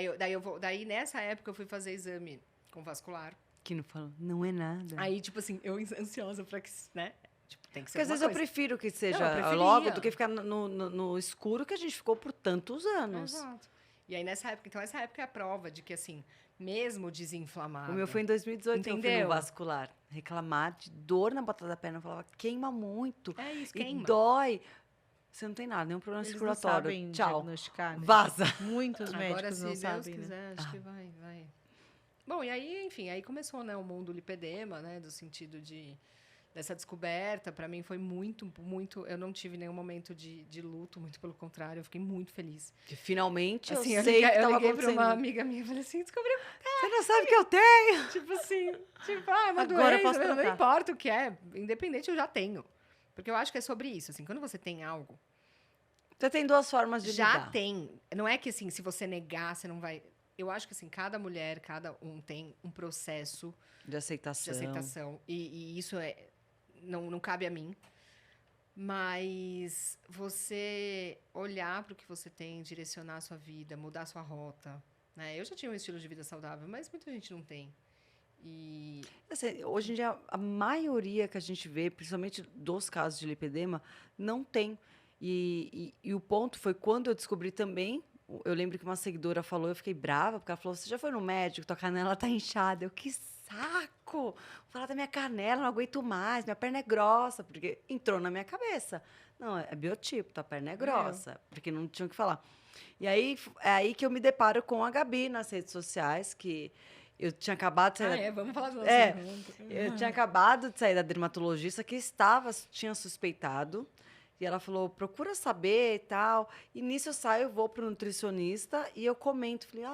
daí nessa época, eu fui fazer exame com vascular. Que não falou, não é nada. Aí, tipo assim, eu ansiosa pra que, né? Tipo, tem que ser Porque às vezes eu prefiro que seja eu preferia. logo do que ficar no escuro que a gente ficou por tantos anos. Exato. E aí, essa época é a prova de que, assim, mesmo desinflamado... O meu foi em 2018, eu fui no Entendeu? vascular. Reclamar de dor na batata da perna. Eu falava, queima muito. É isso, E queima. dói. Você não tem nada, nenhum problema Eles não circulatório. sabem Tchau. diagnosticar, né? Vaza. Muitos Agora, médicos se não Deus sabem, né? quiser, acho que vai. Bom, e aí, enfim, aí começou, né, o mundo lipedema, né, do sentido dessa descoberta. Para mim foi muito, muito... Eu não tive nenhum momento de luto, muito pelo contrário, eu fiquei muito feliz. Que finalmente Assim, eu sei que eu tava liguei acontecendo. pra uma amiga minha e falei assim, descobriu. Você não sabe o que eu tenho. Tipo assim, uma Agora eu posso doença, não tratar. importa o que é, independente eu já tenho. Porque eu acho que é sobre isso, assim, quando você tem algo, Você tem duas formas de já lidar. tem. Não é que, assim, se você negar, você não vai... Eu acho que, assim, cada mulher, cada um tem um processo De aceitação. de aceitação. E isso não cabe a mim. Mas você olhar para o que você tem, direcionar a sua vida, mudar a sua rota. Né? Eu já tinha um estilo de vida saudável, mas muita gente não tem. E Assim, hoje em dia, a maioria que a gente vê, principalmente dos casos de lipedema, não tem. E o ponto foi quando eu descobri também. Eu lembro que uma seguidora falou, eu fiquei brava, porque ela falou: você já foi no médico, tua canela tá inchada. Eu, que saco! Vou falar da minha canela, não aguento mais, minha perna é grossa, porque entrou na minha cabeça. Não, é biotipo, tua perna é grossa, porque não tinha o que falar. E aí, é aí que eu me deparo com a Gabi nas redes sociais, que eu tinha acabado de sair vamos falar do nosso encontro. eu tinha acabado de sair da dermatologista que tinha suspeitado. E ela falou, procura saber e tal. E nisso eu saio, vou pro nutricionista e eu comento. Falei,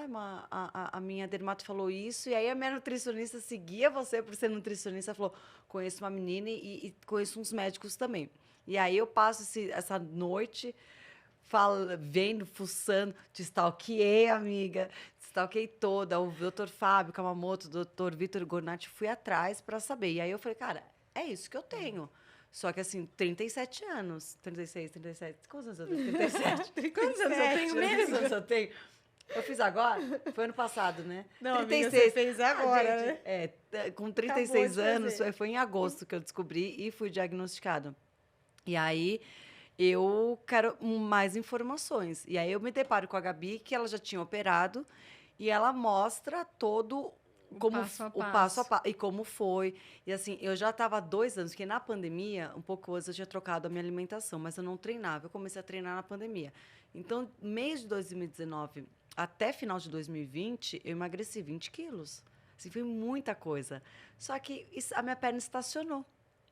a minha dermato falou isso. E aí a minha nutricionista seguia você por ser nutricionista. Falou, conheço uma menina e conheço uns médicos também. E aí eu passo essa noite vendo, fuçando. Te stalkeei, amiga. Te stalkeei toda. O Dr. Fábio Kamamoto, o Dr. Vitor Gornati, fui atrás para saber. E aí eu falei, cara, é isso que eu tenho. Só que, assim, 37 anos. 36, 37. Quantos anos eu tenho? 37. Quantos anos eu tenho mesmo? Quantos anos eu tenho? Eu fiz agora? Foi ano passado, né? Não, amiga, você fez agora, gente, né? Com 36 anos, fazer. foi em agosto que eu descobri e fui diagnosticada. E aí, eu quero mais informações. E aí, eu me deparo com a Gabi, que ela já tinha operado, e ela mostra todo o passo a passo e como foi. E assim, eu já estava há 2 anos, porque na pandemia, um pouco antes eu tinha trocado a minha alimentação, mas eu não treinava. Eu comecei a treinar na pandemia. Então, mês de 2019 até final de 2020, eu emagreci 20 quilos. Assim, foi muita coisa. Só que a minha perna estacionou.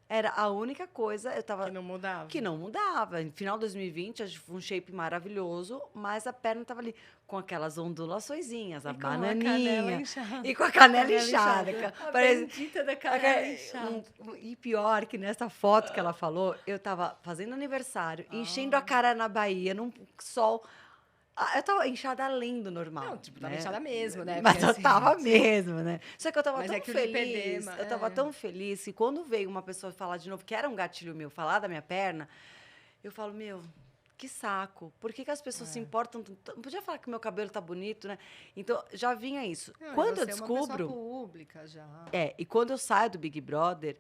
Era a única coisa, eu tava... Que não mudava. Que não mudava. No final de 2020, um shape maravilhoso, mas a perna estava ali com aquelas ondulaçõezinhas, a bananinha. E com a canela inchada. A bendita da canela inchada. E pior que nessa foto que ela falou, eu estava fazendo aniversário, enchendo a cara na Bahia, num sol... Eu tava inchada além do normal. Não, tipo, tava inchada mesmo, né? Mas Porque, eu assim, tava mesmo, né? Só que eu tava Mas tão é que o feliz. lipedema, Eu tava tão feliz que quando veio uma pessoa falar de novo, que era um gatilho meu, falar da minha perna, eu falo, meu, que saco. Por que as pessoas se importam tanto? Não podia falar que meu cabelo tá bonito, né? Então, já vinha isso. Não, Quando eu você é uma pessoa descubro... pública já. E quando eu saio do Big Brother,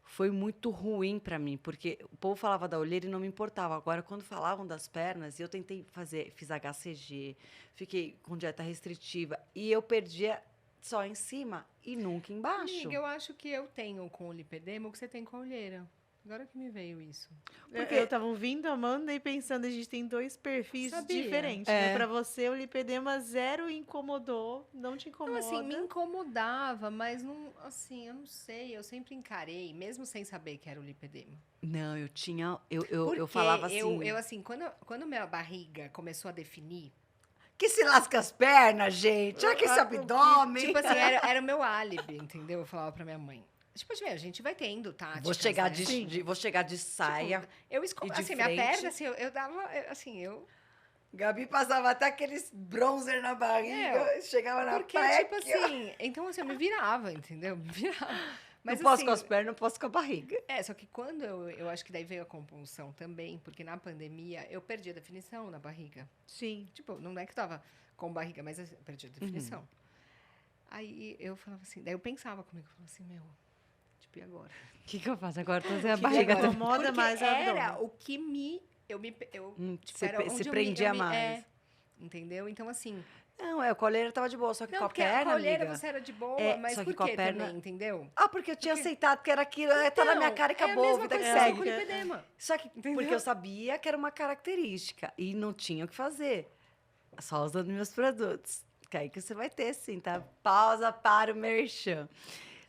foi muito ruim para mim, porque o povo falava da olheira e não me importava. Agora, quando falavam das pernas, eu tentei fiz HCG, fiquei com dieta restritiva e eu perdia só em cima e nunca embaixo. Amiga, eu acho que eu tenho com o lipedema o que você tem com a olheira. Agora que me veio isso. Porque eu tava ouvindo a Amanda e pensando, a gente tem 2 perfis diferentes. É. Né? Pra você, o lipedema zero incomodou, não te incomoda. Não, assim, me incomodava, mas não, assim, eu não sei. Eu sempre encarei, mesmo sem saber que era o lipedema. Não, eu tinha... Eu falava assim... Eu assim, quando minha barriga começou a definir... Que se lasca as pernas, gente! Olha que esse abdômen! Tipo assim, era o meu álibi, entendeu? Eu falava pra minha mãe. Tipo, a gente vai tendo táticas, Vou chegar né? vou chegar de saia. Tipo, eu e de assim, minha frente. perna, assim, eu dava, assim, Gabi passava até aqueles bronzer na barriga, chegava na porque, praia tipo aqui, ó. assim, então, assim, eu me virava, entendeu? Me virava. Mas, Não posso assim, com as pernas, não posso com a barriga. só que quando eu acho que daí veio a compulsão também, porque na pandemia eu perdi a definição na barriga. Sim. Tipo, não é que eu tava com barriga, mas eu perdi a definição. Aí eu falava assim, daí eu pensava comigo, eu falava assim, meu, tipo, e agora? O que eu faço agora? Tô sem a Que barriga. agora? Incomoda Porque mais o abdômen. era o que tipo, era onde se eu prendia me- mais. entendeu? Então, assim, Não, a coleira tava de boa, só que não, com a porque perna, a olheira amiga. você era de boa, mas só que por com a quê perna- também, entendeu? Ah, porque eu tinha aceitado que era aquilo, tá na minha cara e Então, acabou, é a mesma vida que coisa segue. com lipedema. Só que Entendeu? porque eu sabia que era uma característica e não tinha o que fazer. Só usando meus produtos. Que aí que você vai ter, sim, tá? Pausa para o merchan.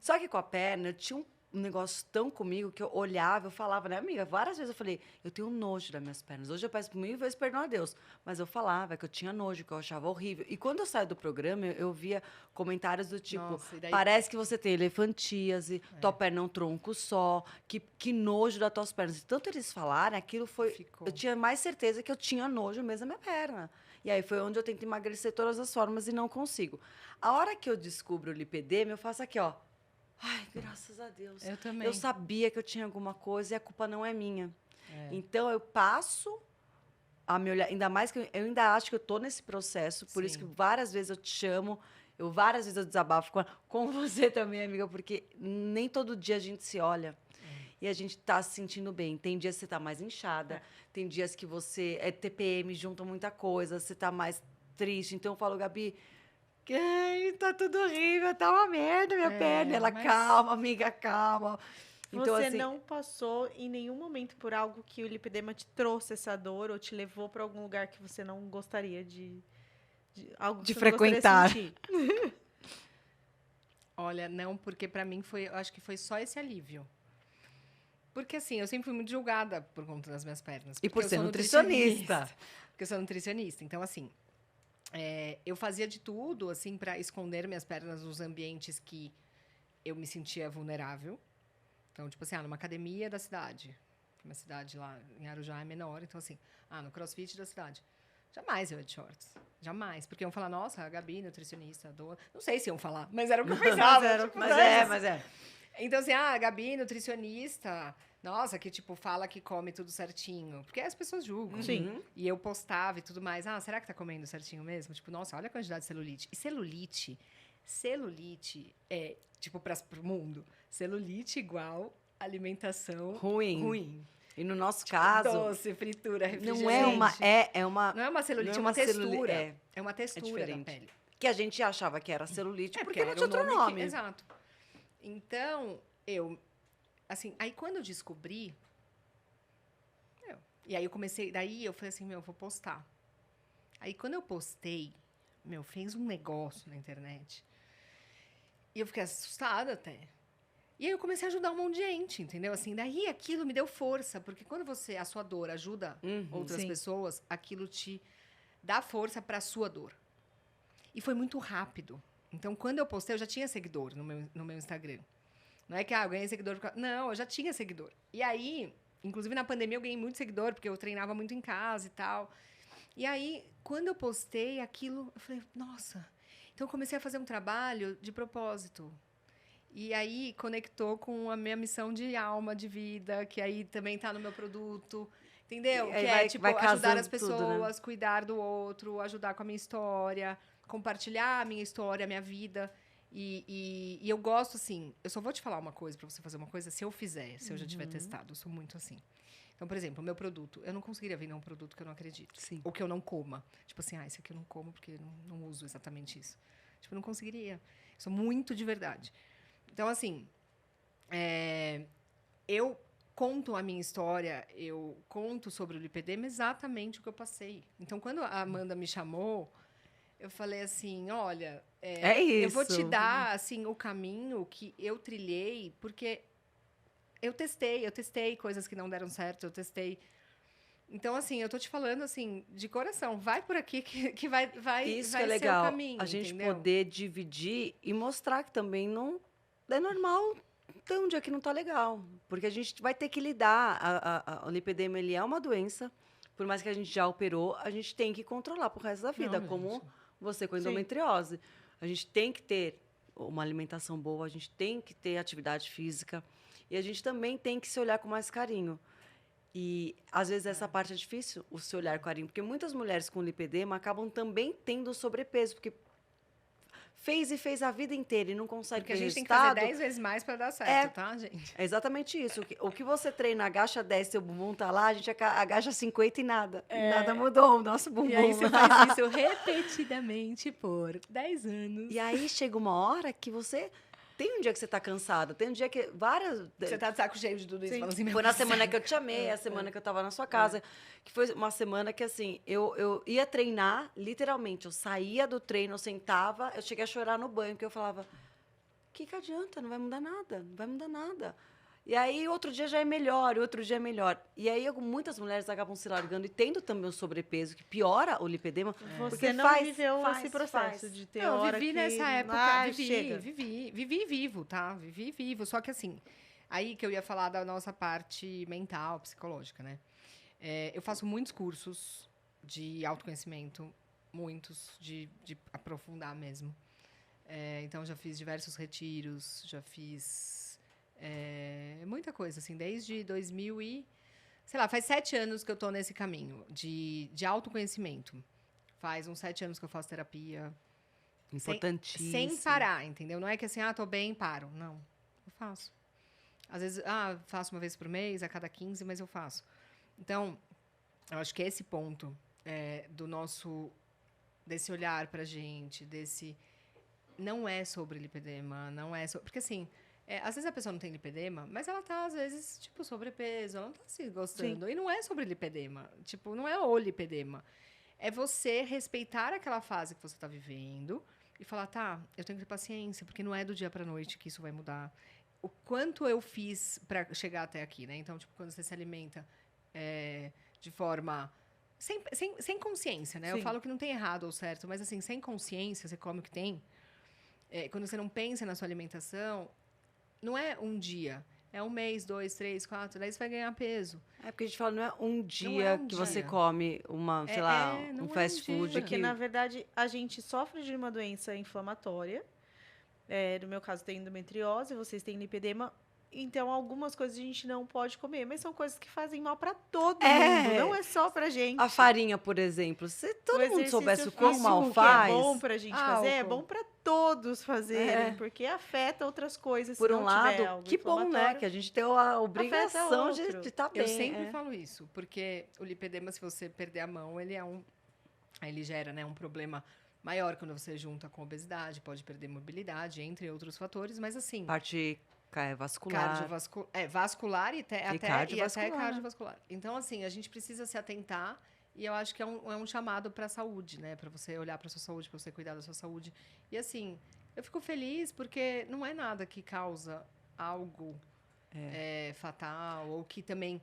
Só que com a perna, eu tinha um negócio tão comigo que eu olhava, eu falava, né, amiga? Várias vezes eu falei, eu tenho nojo das minhas pernas. Hoje eu peço 1000 vezes perdão a Deus. Mas eu falava que eu tinha nojo, que eu achava horrível. E quando eu saio do programa, eu via comentários do tipo, Nossa, e daí- parece que você tem elefantíase, tua perna é um tronco só, que nojo das tuas pernas. E tanto eles falaram, aquilo foi... Ficou. Eu tinha mais certeza que eu tinha nojo mesmo da minha perna. E aí foi onde eu tento emagrecer de todas as formas e não consigo. A hora que eu descubro o lipedema, eu faço aqui, ó. Ai, graças a Deus. Eu também. Eu sabia que eu tinha alguma coisa e a culpa não é minha. É. Então, eu passo a me olhar. Ainda mais que eu ainda acho que eu tô nesse processo. Por isso que Sim. várias vezes eu te chamo. Várias vezes eu desabafo com você também, amiga. Porque nem todo dia a gente se olha. E a gente tá se sentindo bem. Tem dias que você tá mais inchada. Tem dias que você... TPM, junta muita coisa. Você tá mais triste. Então, eu falo, Gabi... Ai, tá tudo horrível, tá uma merda minha perna. Ela, mas- calma, amiga, calma. Então, Você assim, não passou em nenhum momento por algo que o lipedema te trouxe essa dor ou te levou para algum lugar que você não gostaria algo que De você não gostaria frequentar. sentir? Olha, não, porque pra mim eu acho que foi só esse alívio. Porque assim, eu sempre fui muito julgada por conta das minhas pernas. E porque por eu ser sou nutricionista. Porque eu sou nutricionista. Então, assim, eu fazia de tudo, assim, para esconder minhas pernas nos ambientes que eu me sentia vulnerável. Então, tipo assim, numa academia da cidade. Uma cidade lá em Arujá é menor. Então, assim, no CrossFit da cidade. Jamais eu ia de shorts. Jamais. Porque iam falar, nossa, a Gabi, nutricionista, dor. Não sei se iam falar, mas era o que eu pensava. tipo, Mas é. Então, assim, a Gabi, nutricionista, nossa, que, tipo, fala que come tudo certinho. Porque as pessoas julgam. Sim. E eu postava e tudo mais. Será que tá comendo certinho mesmo? Tipo, nossa, olha a quantidade de celulite. E celulite é, tipo, pro mundo. Celulite igual alimentação ruim. E no nosso caso, Doce, fritura, refrigerante. não é uma... Não é uma celulite, não é uma textura. é É uma textura da diferente. pele. Que a gente achava que era celulite porque não era tinha o outro nome. Exato. Então, assim, aí quando eu descobri, e aí eu comecei, daí eu falei assim, eu vou postar. Aí quando eu postei, fez um negócio na internet. E eu fiquei assustada até. E aí eu comecei a ajudar um monte de gente, entendeu? Assim, daí aquilo me deu força, porque quando a sua dor ajuda outras Sim. pessoas, aquilo te dá força para a sua dor. E foi muito rápido. Então, quando eu postei, eu já tinha seguidor no meu Instagram. Não é que eu ganhei seguidor. Não, eu já tinha seguidor. E aí, inclusive na pandemia, eu ganhei muito seguidor, porque eu treinava muito em casa e tal. E aí, quando eu postei aquilo, eu falei, nossa. Então, eu comecei a fazer um trabalho de propósito. E aí, conectou com a minha missão de alma, de vida, que aí também tá no meu produto. Entendeu? E Que aí é, tipo, vai ajudar casando as tudo, né? pessoas, cuidar do outro, ajudar com a minha história, compartilhar a minha história, a minha vida. E eu gosto, assim, eu só vou te falar uma coisa pra você fazer uma coisa se eu fizer, se eu já tiver testado. Eu sou muito assim. Então, por exemplo, o meu produto, eu não conseguiria vender um produto que eu não acredito. Sim. Ou que eu não coma. Tipo assim, esse aqui eu não como porque eu não uso exatamente isso. Tipo, eu não conseguiria. Eu sou muito de verdade. Então, assim, eu conto a minha história, eu conto sobre o lipedema exatamente o que eu passei. Então, quando a Amanda me chamou, eu falei assim, olha, É isso. eu vou te dar assim, o caminho que eu trilhei, porque eu testei coisas que não deram certo, eu testei. Então, assim, eu tô te falando, assim, de coração, vai por aqui que vai Isso vai que é ser legal. o caminho, A gente entendeu? poder dividir e mostrar que também não é normal tem um dia que não tá legal. Porque a gente vai ter que lidar. O lipedema, ele é uma doença. Por mais que a gente já operou, a gente tem que controlar pro resto da vida. Não, Como gente. você com Sim. endometriose. A gente tem que ter uma alimentação boa, a gente tem que ter atividade física. E a gente também tem que se olhar com mais carinho. E, às vezes, essa parte é difícil, o se olhar com carinho. Porque muitas mulheres com lipedema acabam também tendo sobrepeso. Porque fez a vida inteira e não consegue Porque a ter gente tem que fazer resultado. 10 vezes mais para dar certo, É. tá, gente? É exatamente isso. O que você treina, agacha 10, seu bumbum tá lá, a gente agacha 50 e nada. E nada mudou o nosso bumbum. E aí você faz isso repetidamente por 10 anos. E aí chega uma hora que você... Tem um dia que você tá cansada, tem um dia que várias... Você tá de saco cheio de tudo isso. Sim. Fala assim, meu Foi na Deus. semana que eu te amei, a semana que eu tava na sua casa. Que foi uma semana que, assim, eu ia treinar, literalmente. Eu saía do treino, eu sentava, eu cheguei a chorar no banho, porque eu falava, o que adianta? Não vai mudar nada, não vai mudar nada. E aí, outro dia já é melhor, outro dia é melhor. E aí, muitas mulheres acabam se largando e tendo também o sobrepeso, que piora o lipedema. Você porque não viveu esse processo de ter Não, eu hora vivi que... nessa época, Ah, chega. vivi vivo, tá? Vivi vivo. Só que assim, aí que eu ia falar da nossa parte mental, psicológica, né? Eu faço muitos cursos de autoconhecimento, muitos, de aprofundar mesmo. Então, já fiz diversos retiros, já fiz muita coisa, assim, desde 2000 e... Sei lá, faz 7 anos que eu tô nesse caminho de autoconhecimento. Faz uns 7 anos que eu faço terapia. Importantíssimo. Sem parar, entendeu? Não é que assim, tô bem, paro. Não, eu faço. Às vezes, faço uma vez por mês, a cada 15, mas eu faço. Então, eu acho que esse ponto desse olhar pra gente, não é sobre lipedema, não é sobre... Porque assim, às vezes a pessoa não tem lipedema, mas ela tá, às vezes, tipo, sobrepeso, ela não tá se gostando. Sim. E não é sobre lipedema. Tipo, não é o lipedema. É você respeitar aquela fase que você tá vivendo e falar, tá, eu tenho que ter paciência, porque não é do dia pra noite que isso vai mudar. O quanto eu fiz pra chegar até aqui, né? Então, tipo, quando você se alimenta de forma... Sem consciência, né? Sim. Eu falo que não tem errado ou certo, mas assim, sem consciência, você come o que tem. Quando você não pensa na sua alimentação, não é um dia, é 1 mês, 2, 3, 4, daí você vai ganhar peso. Porque a gente fala, não é um dia que você come sei lá, um fast food. Porque, na verdade, a gente sofre de uma doença inflamatória. No meu caso, tem endometriose, vocês têm lipedema. Então, algumas coisas a gente não pode comer, mas são coisas que fazem mal para todo mundo, não é só pra gente. A farinha, por exemplo, se todo mundo soubesse o quão mal faz... é bom pra gente fazer, é bom pra todos fazerem, porque afeta outras coisas. Por um lado, que bom, né? Que a gente tem a obrigação de estar bem. Eu sempre falo isso, porque o lipedema, se você perder a mão, ele gera, né, um problema maior quando você junta com obesidade, pode perder mobilidade, entre outros fatores, mas assim... Parte... vascular. Vascular e até cardiovascular. Cardiovascular. Então, assim, a gente precisa se atentar e eu acho que é um chamado para a saúde, né? Para você olhar para a sua saúde, para você cuidar da sua saúde. E, assim, eu fico feliz porque não é nada que causa algo fatal ou que também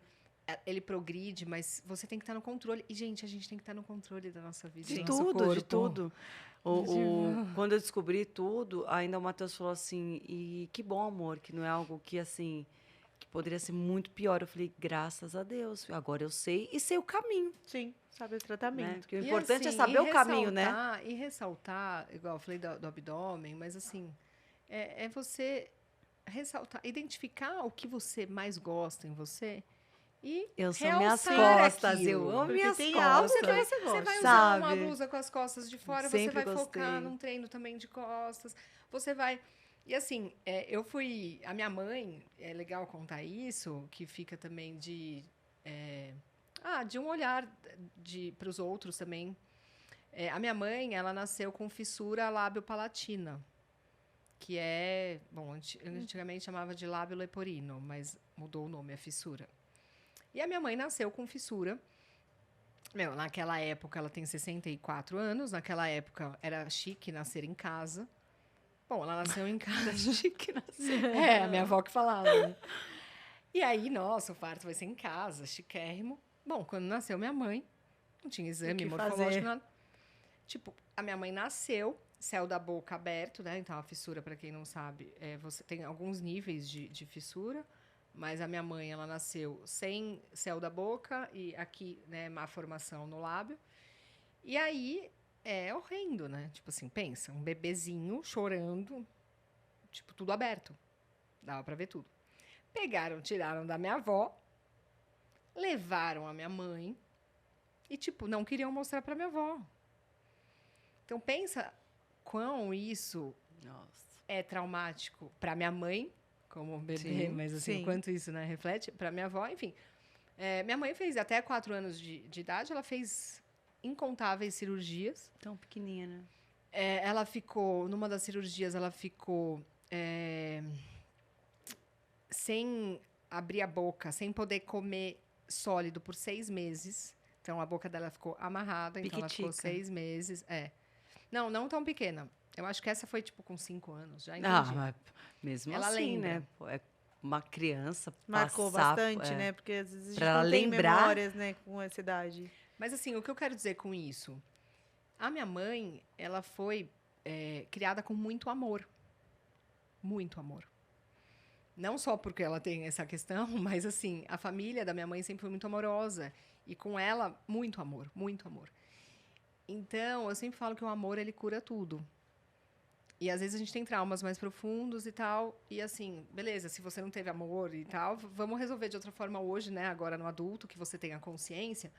ele progride, mas você tem que estar no controle. E, gente, a gente tem que estar no controle da nossa vida, de tudo, de tudo. Quando eu descobri tudo, ainda o Matheus falou assim, e que bom, amor, que não é algo que, assim, que poderia ser muito pior. Eu falei, graças a Deus, agora eu sei e sei o caminho. Sim, sabe o tratamento. Né? Porque o importante é saber o caminho, né? E ressaltar, igual eu falei do abdômen, mas assim, é você ressaltar, identificar o que você mais gosta em você. E eu sou minhas costas, aquilo. Eu amo minhas tem costas. Você vai usar uma blusa com as costas de fora, Sempre você vai gostei. focar num treino também de costas, você vai... E assim, eu fui... A minha mãe, é legal contar isso, que fica também de um olhar para os outros também. A minha mãe, ela nasceu com fissura lábio-palatina, que antigamente chamava de lábio leporino, mas mudou o nome, é fissura. E a minha mãe nasceu com fissura. Naquela época, ela tem 64 anos. Naquela época, era chique nascer em casa. Bom, ela nasceu em casa. Chique nascer. A minha avó que falava. Né? E aí, nossa, o parto vai ser em casa, chiquérrimo. Bom, quando nasceu minha mãe, não tinha exame morfológico, nada. Tipo, a minha mãe nasceu céu da boca aberto, né? Então, a fissura, para quem não sabe, você tem alguns níveis de fissura, mas a minha mãe, ela nasceu sem céu da boca e aqui, né, má formação no lábio. E aí, é horrendo, né? Tipo assim, pensa, um bebezinho chorando, tipo, tudo aberto. Dava para ver tudo. Pegaram, tiraram da minha avó, levaram a minha mãe e, tipo, não queriam mostrar para minha avó. Então, pensa quão isso Nossa. é traumático para minha mãe, como bebê, Sim, mas assim, sim. quanto isso, né, reflete para minha avó, enfim. Minha mãe fez até 4 anos de idade, ela fez incontáveis cirurgias. Tão pequenininha, né? Ela ficou, numa das cirurgias, ela ficou sem abrir a boca, sem poder comer sólido por 6 meses. Então, a boca dela ficou amarrada, então ela ficou Piquitica. 6 meses. Não, não tão pequena. Eu acho que essa foi, tipo, com 5 anos, já Ah, entendi. mas mesmo Ela assim, lembra. né? Pô, é uma criança Marcou passar, bastante, né? Porque às vezes a gente Pra ela não tem lembrar. memórias, né, com essa idade. Mas, assim, o que eu quero dizer com isso? A minha mãe, ela foi criada com muito amor. Muito amor. Não só porque ela tem essa questão, mas, assim, a família da minha mãe sempre foi muito amorosa. E com ela, muito amor, muito amor. Então, eu sempre falo que o amor, ele cura tudo. E, às vezes, a gente tem traumas mais profundos e tal. E, assim, beleza, se você não teve amor e tal, vamos resolver de outra forma hoje, né? Agora, no adulto, que você tenha consciência.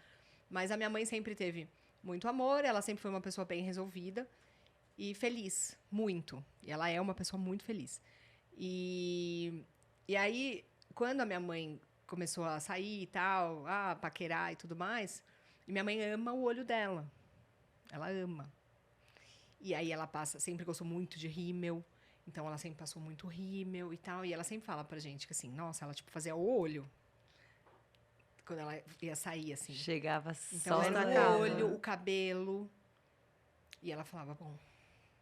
Mas a minha mãe sempre teve muito amor, ela sempre foi uma pessoa bem resolvida e feliz, muito. E ela é uma pessoa muito feliz. E aí, quando a minha mãe começou a sair e tal, a paquerar e tudo mais, e minha mãe ama o olho dela. Ela ama. E aí ela sempre gostou muito de rímel, então ela sempre passou muito rímel e tal, e ela sempre fala pra gente que assim, nossa, ela tipo fazia o olho quando ela ia sair, assim. Chegava Então, só era destacava. o olho, o cabelo. E ela falava, bom,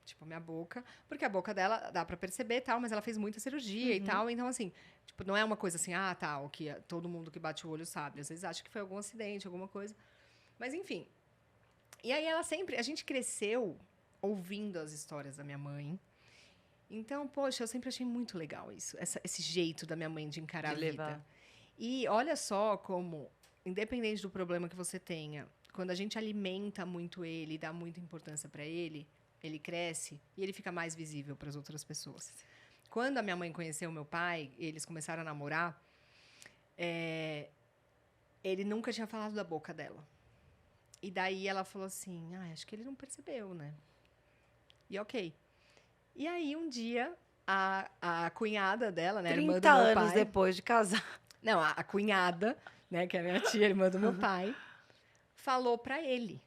tipo, a minha boca. Porque a boca dela dá pra perceber e tal, mas ela fez muita cirurgia e tal. Então, assim, tipo, não é uma coisa assim, tal, que todo mundo que bate o olho sabe. Às vezes acha que foi algum acidente, alguma coisa. Mas, enfim. E aí ela sempre. A gente cresceu ouvindo as histórias da minha mãe. Então, poxa, eu sempre achei muito legal isso. Esse jeito da minha mãe de encarar de a vida. levar. E olha só como, independente do problema que você tenha, quando a gente alimenta muito ele, dá muita importância para ele cresce e ele fica mais visível para as outras pessoas. Quando a minha mãe conheceu meu pai, eles começaram a namorar, ele nunca tinha falado da boca dela. E daí ela falou assim, acho que ele não percebeu, né? E ok. E aí, um dia, a cunhada dela, né, a irmã do 30 meu anos pai... depois de casar. Não, a cunhada, né, que é a minha tia, irmã do meu pai, falou pra ele.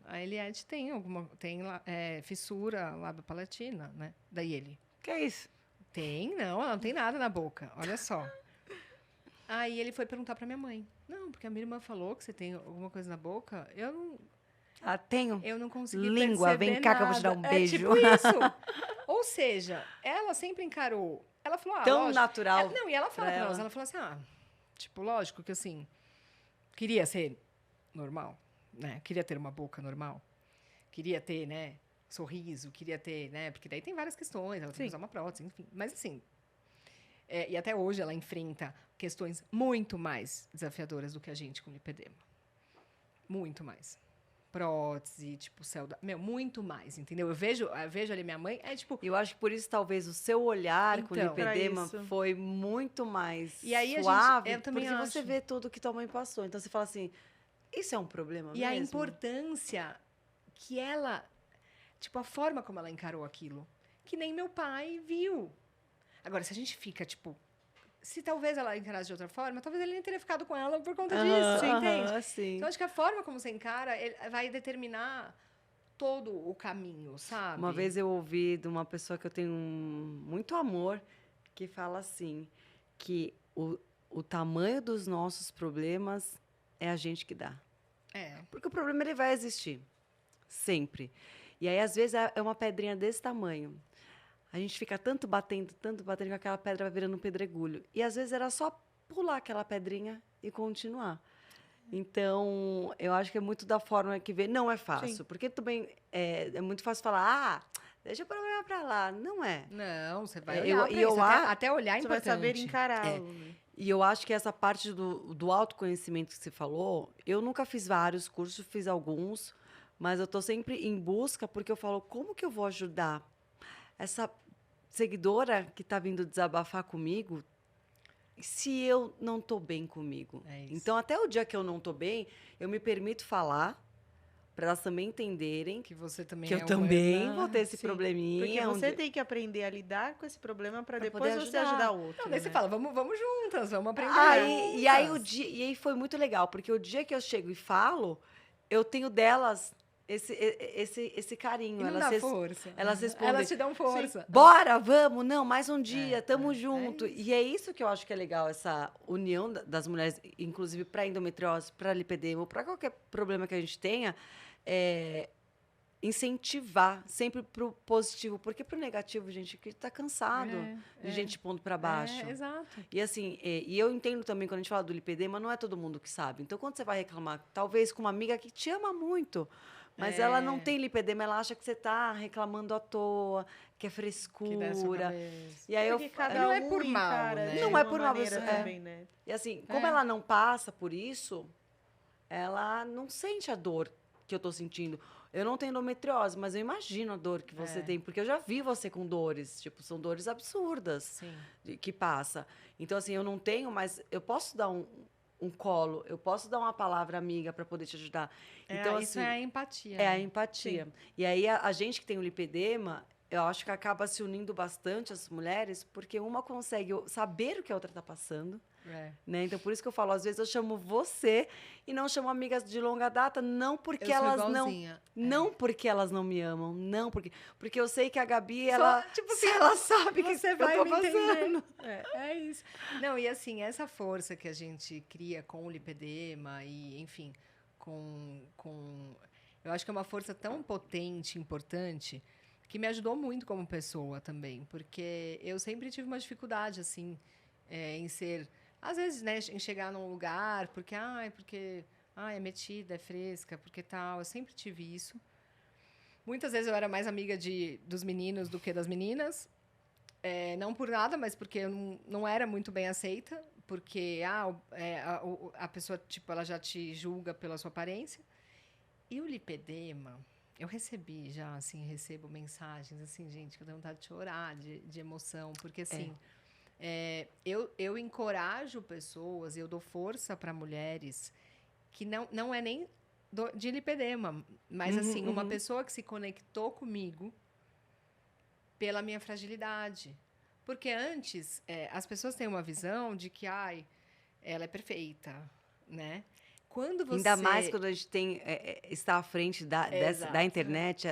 A Eliette tem fissura lábio-palatina, né? Daí ele, Que é isso? ela não tem nada na boca, olha só. Aí ele foi perguntar pra minha mãe. Não, porque a minha irmã falou que você tem alguma coisa na boca. Tenho Eu não consegui língua, perceber vem cá nada. que eu vou te dar um beijo. Tipo isso. Ou seja, ela sempre encarou. Ela falou, Tão lógico. natural. E ela fala pra pra nós, ela. ela falou assim, tipo, lógico que assim, queria ser normal, né? Queria ter uma boca normal. Queria ter, né, sorriso, queria ter, né? Porque daí tem várias questões, ela tem que usar uma prótese, enfim. Mas assim, e até hoje ela enfrenta questões muito mais desafiadoras do que a gente com lipedema. Muito mais. Prótese, tipo, muito mais, entendeu? Eu vejo ali minha mãe, tipo... Eu acho que por isso, talvez, o seu olhar com Então, lipedema pra isso. foi muito mais E aí, suave, eu também porque você acho. vê tudo que tua mãe passou. Então, você fala assim, isso é um problema E mesmo? a importância que ela... Tipo, a forma como ela encarou aquilo. Que nem meu pai viu. Agora, se a gente fica, tipo... Se talvez ela encarasse de outra forma, talvez ele nem teria ficado com ela por conta disso, você entende? Sim. Então, acho que a forma como você encara vai determinar todo o caminho, sabe? Uma vez eu ouvi de uma pessoa que eu tenho muito amor, que fala assim, que o tamanho dos nossos problemas é a gente que dá. Porque o problema ele vai existir, sempre. E aí, às vezes, é uma pedrinha desse tamanho. A gente fica tanto batendo, que aquela pedra vai virando um pedregulho. E, às vezes, era só pular aquela pedrinha e continuar. Então, eu acho que é muito da forma que vê. Não é fácil, Sim. porque também é muito fácil falar, deixa o problema pra lá. Não é. Não, você vai É, olhar e para isso. eu Até olhar é Você vai saber importante. encará-lo, né? E eu acho que essa parte do autoconhecimento que você falou, eu nunca fiz vários cursos, fiz alguns, mas eu tô sempre em busca, porque eu falo, como que eu vou ajudar essa seguidora que tá vindo desabafar comigo se eu não tô bem comigo? É isso. Então, até o dia que eu não tô bem, eu me permito falar, para elas também entenderem Que você também que eu é uma também irmã. vou ter esse Sim, probleminha. Porque você onde- tem que aprender a lidar com esse problema para Pra depois poder você ajudar. ajudar o outro. Não, daí você né? fala, vamos juntas, vamos aprender E aí juntas. e aí foi muito legal, porque o dia que eu chego e falo, eu tenho delas esse carinho. E não Elas, dá força. elas respondem, Elas te dão força. bora, vamos, não, mais um dia, É, tamo é junto. isso. E é isso que eu acho que é legal, essa união das mulheres, inclusive para endometriose, para lipedema, para qualquer problema que a gente tenha, é, incentivar sempre pro positivo, porque pro negativo, gente, que tá cansado de gente pondo para baixo. Exato. E assim, e eu entendo também, quando a gente fala do lipedema, não é todo mundo que sabe. Então, quando você vai reclamar, talvez com uma amiga que te ama muito, mas ela não tem lipedema, ela acha que você está reclamando à toa, que é Que dá sua frescura. cabeça. E aí Porque cada não é um por mal, encara né? de Não uma é por mal, maneira é. também, né? E assim, como É. ela não passa por isso, ela não sente a dor que eu tô sentindo. Eu não tenho endometriose, mas eu imagino a dor que você tem, porque eu já vi você com dores, tipo, são dores absurdas Sim. que passa. Então, assim, eu não tenho, mas eu posso dar um colo, eu posso dar uma palavra amiga para poder te ajudar. Então, Isso assim, é a empatia. é a né? empatia. E aí, a gente que tem o lipedema, eu acho que acaba se unindo bastante as mulheres, porque uma consegue saber o que a outra está passando, É. né? Então, por isso que eu falo, às vezes eu chamo você e não chamo amigas de longa data, não porque Eu sou elas não... igualzinha. Não porque elas não me amam, não porque eu sei que a Gabi, Só, ela, tipo assim, ela sabe que Você eu vai tô me passando. entender. É isso. Não, e assim, essa força que a gente cria com o lipedema e, enfim, eu acho que é uma força tão potente, importante, que me ajudou muito como pessoa também, porque eu sempre tive uma dificuldade, assim, em ser... Às vezes, né, em chegar num lugar, porque é metida, é fresca, porque tal. Eu sempre tive isso. Muitas vezes eu era mais amiga dos meninos do que das meninas. Não por nada, mas porque eu não era muito bem aceita. Porque a pessoa, tipo, ela já te julga pela sua aparência. E o lipedema, eu recebo mensagens, assim, gente, que eu tenho vontade de chorar, de emoção. Porque, assim, eu encorajo pessoas e eu dou força para mulheres que não é nem de lipedema, mas, assim, uma pessoa que se conectou comigo pela minha fragilidade. Porque antes, as pessoas têm uma visão de que, ela é perfeita, né? Quando você... Ainda mais quando a gente está à frente da Exato. internet,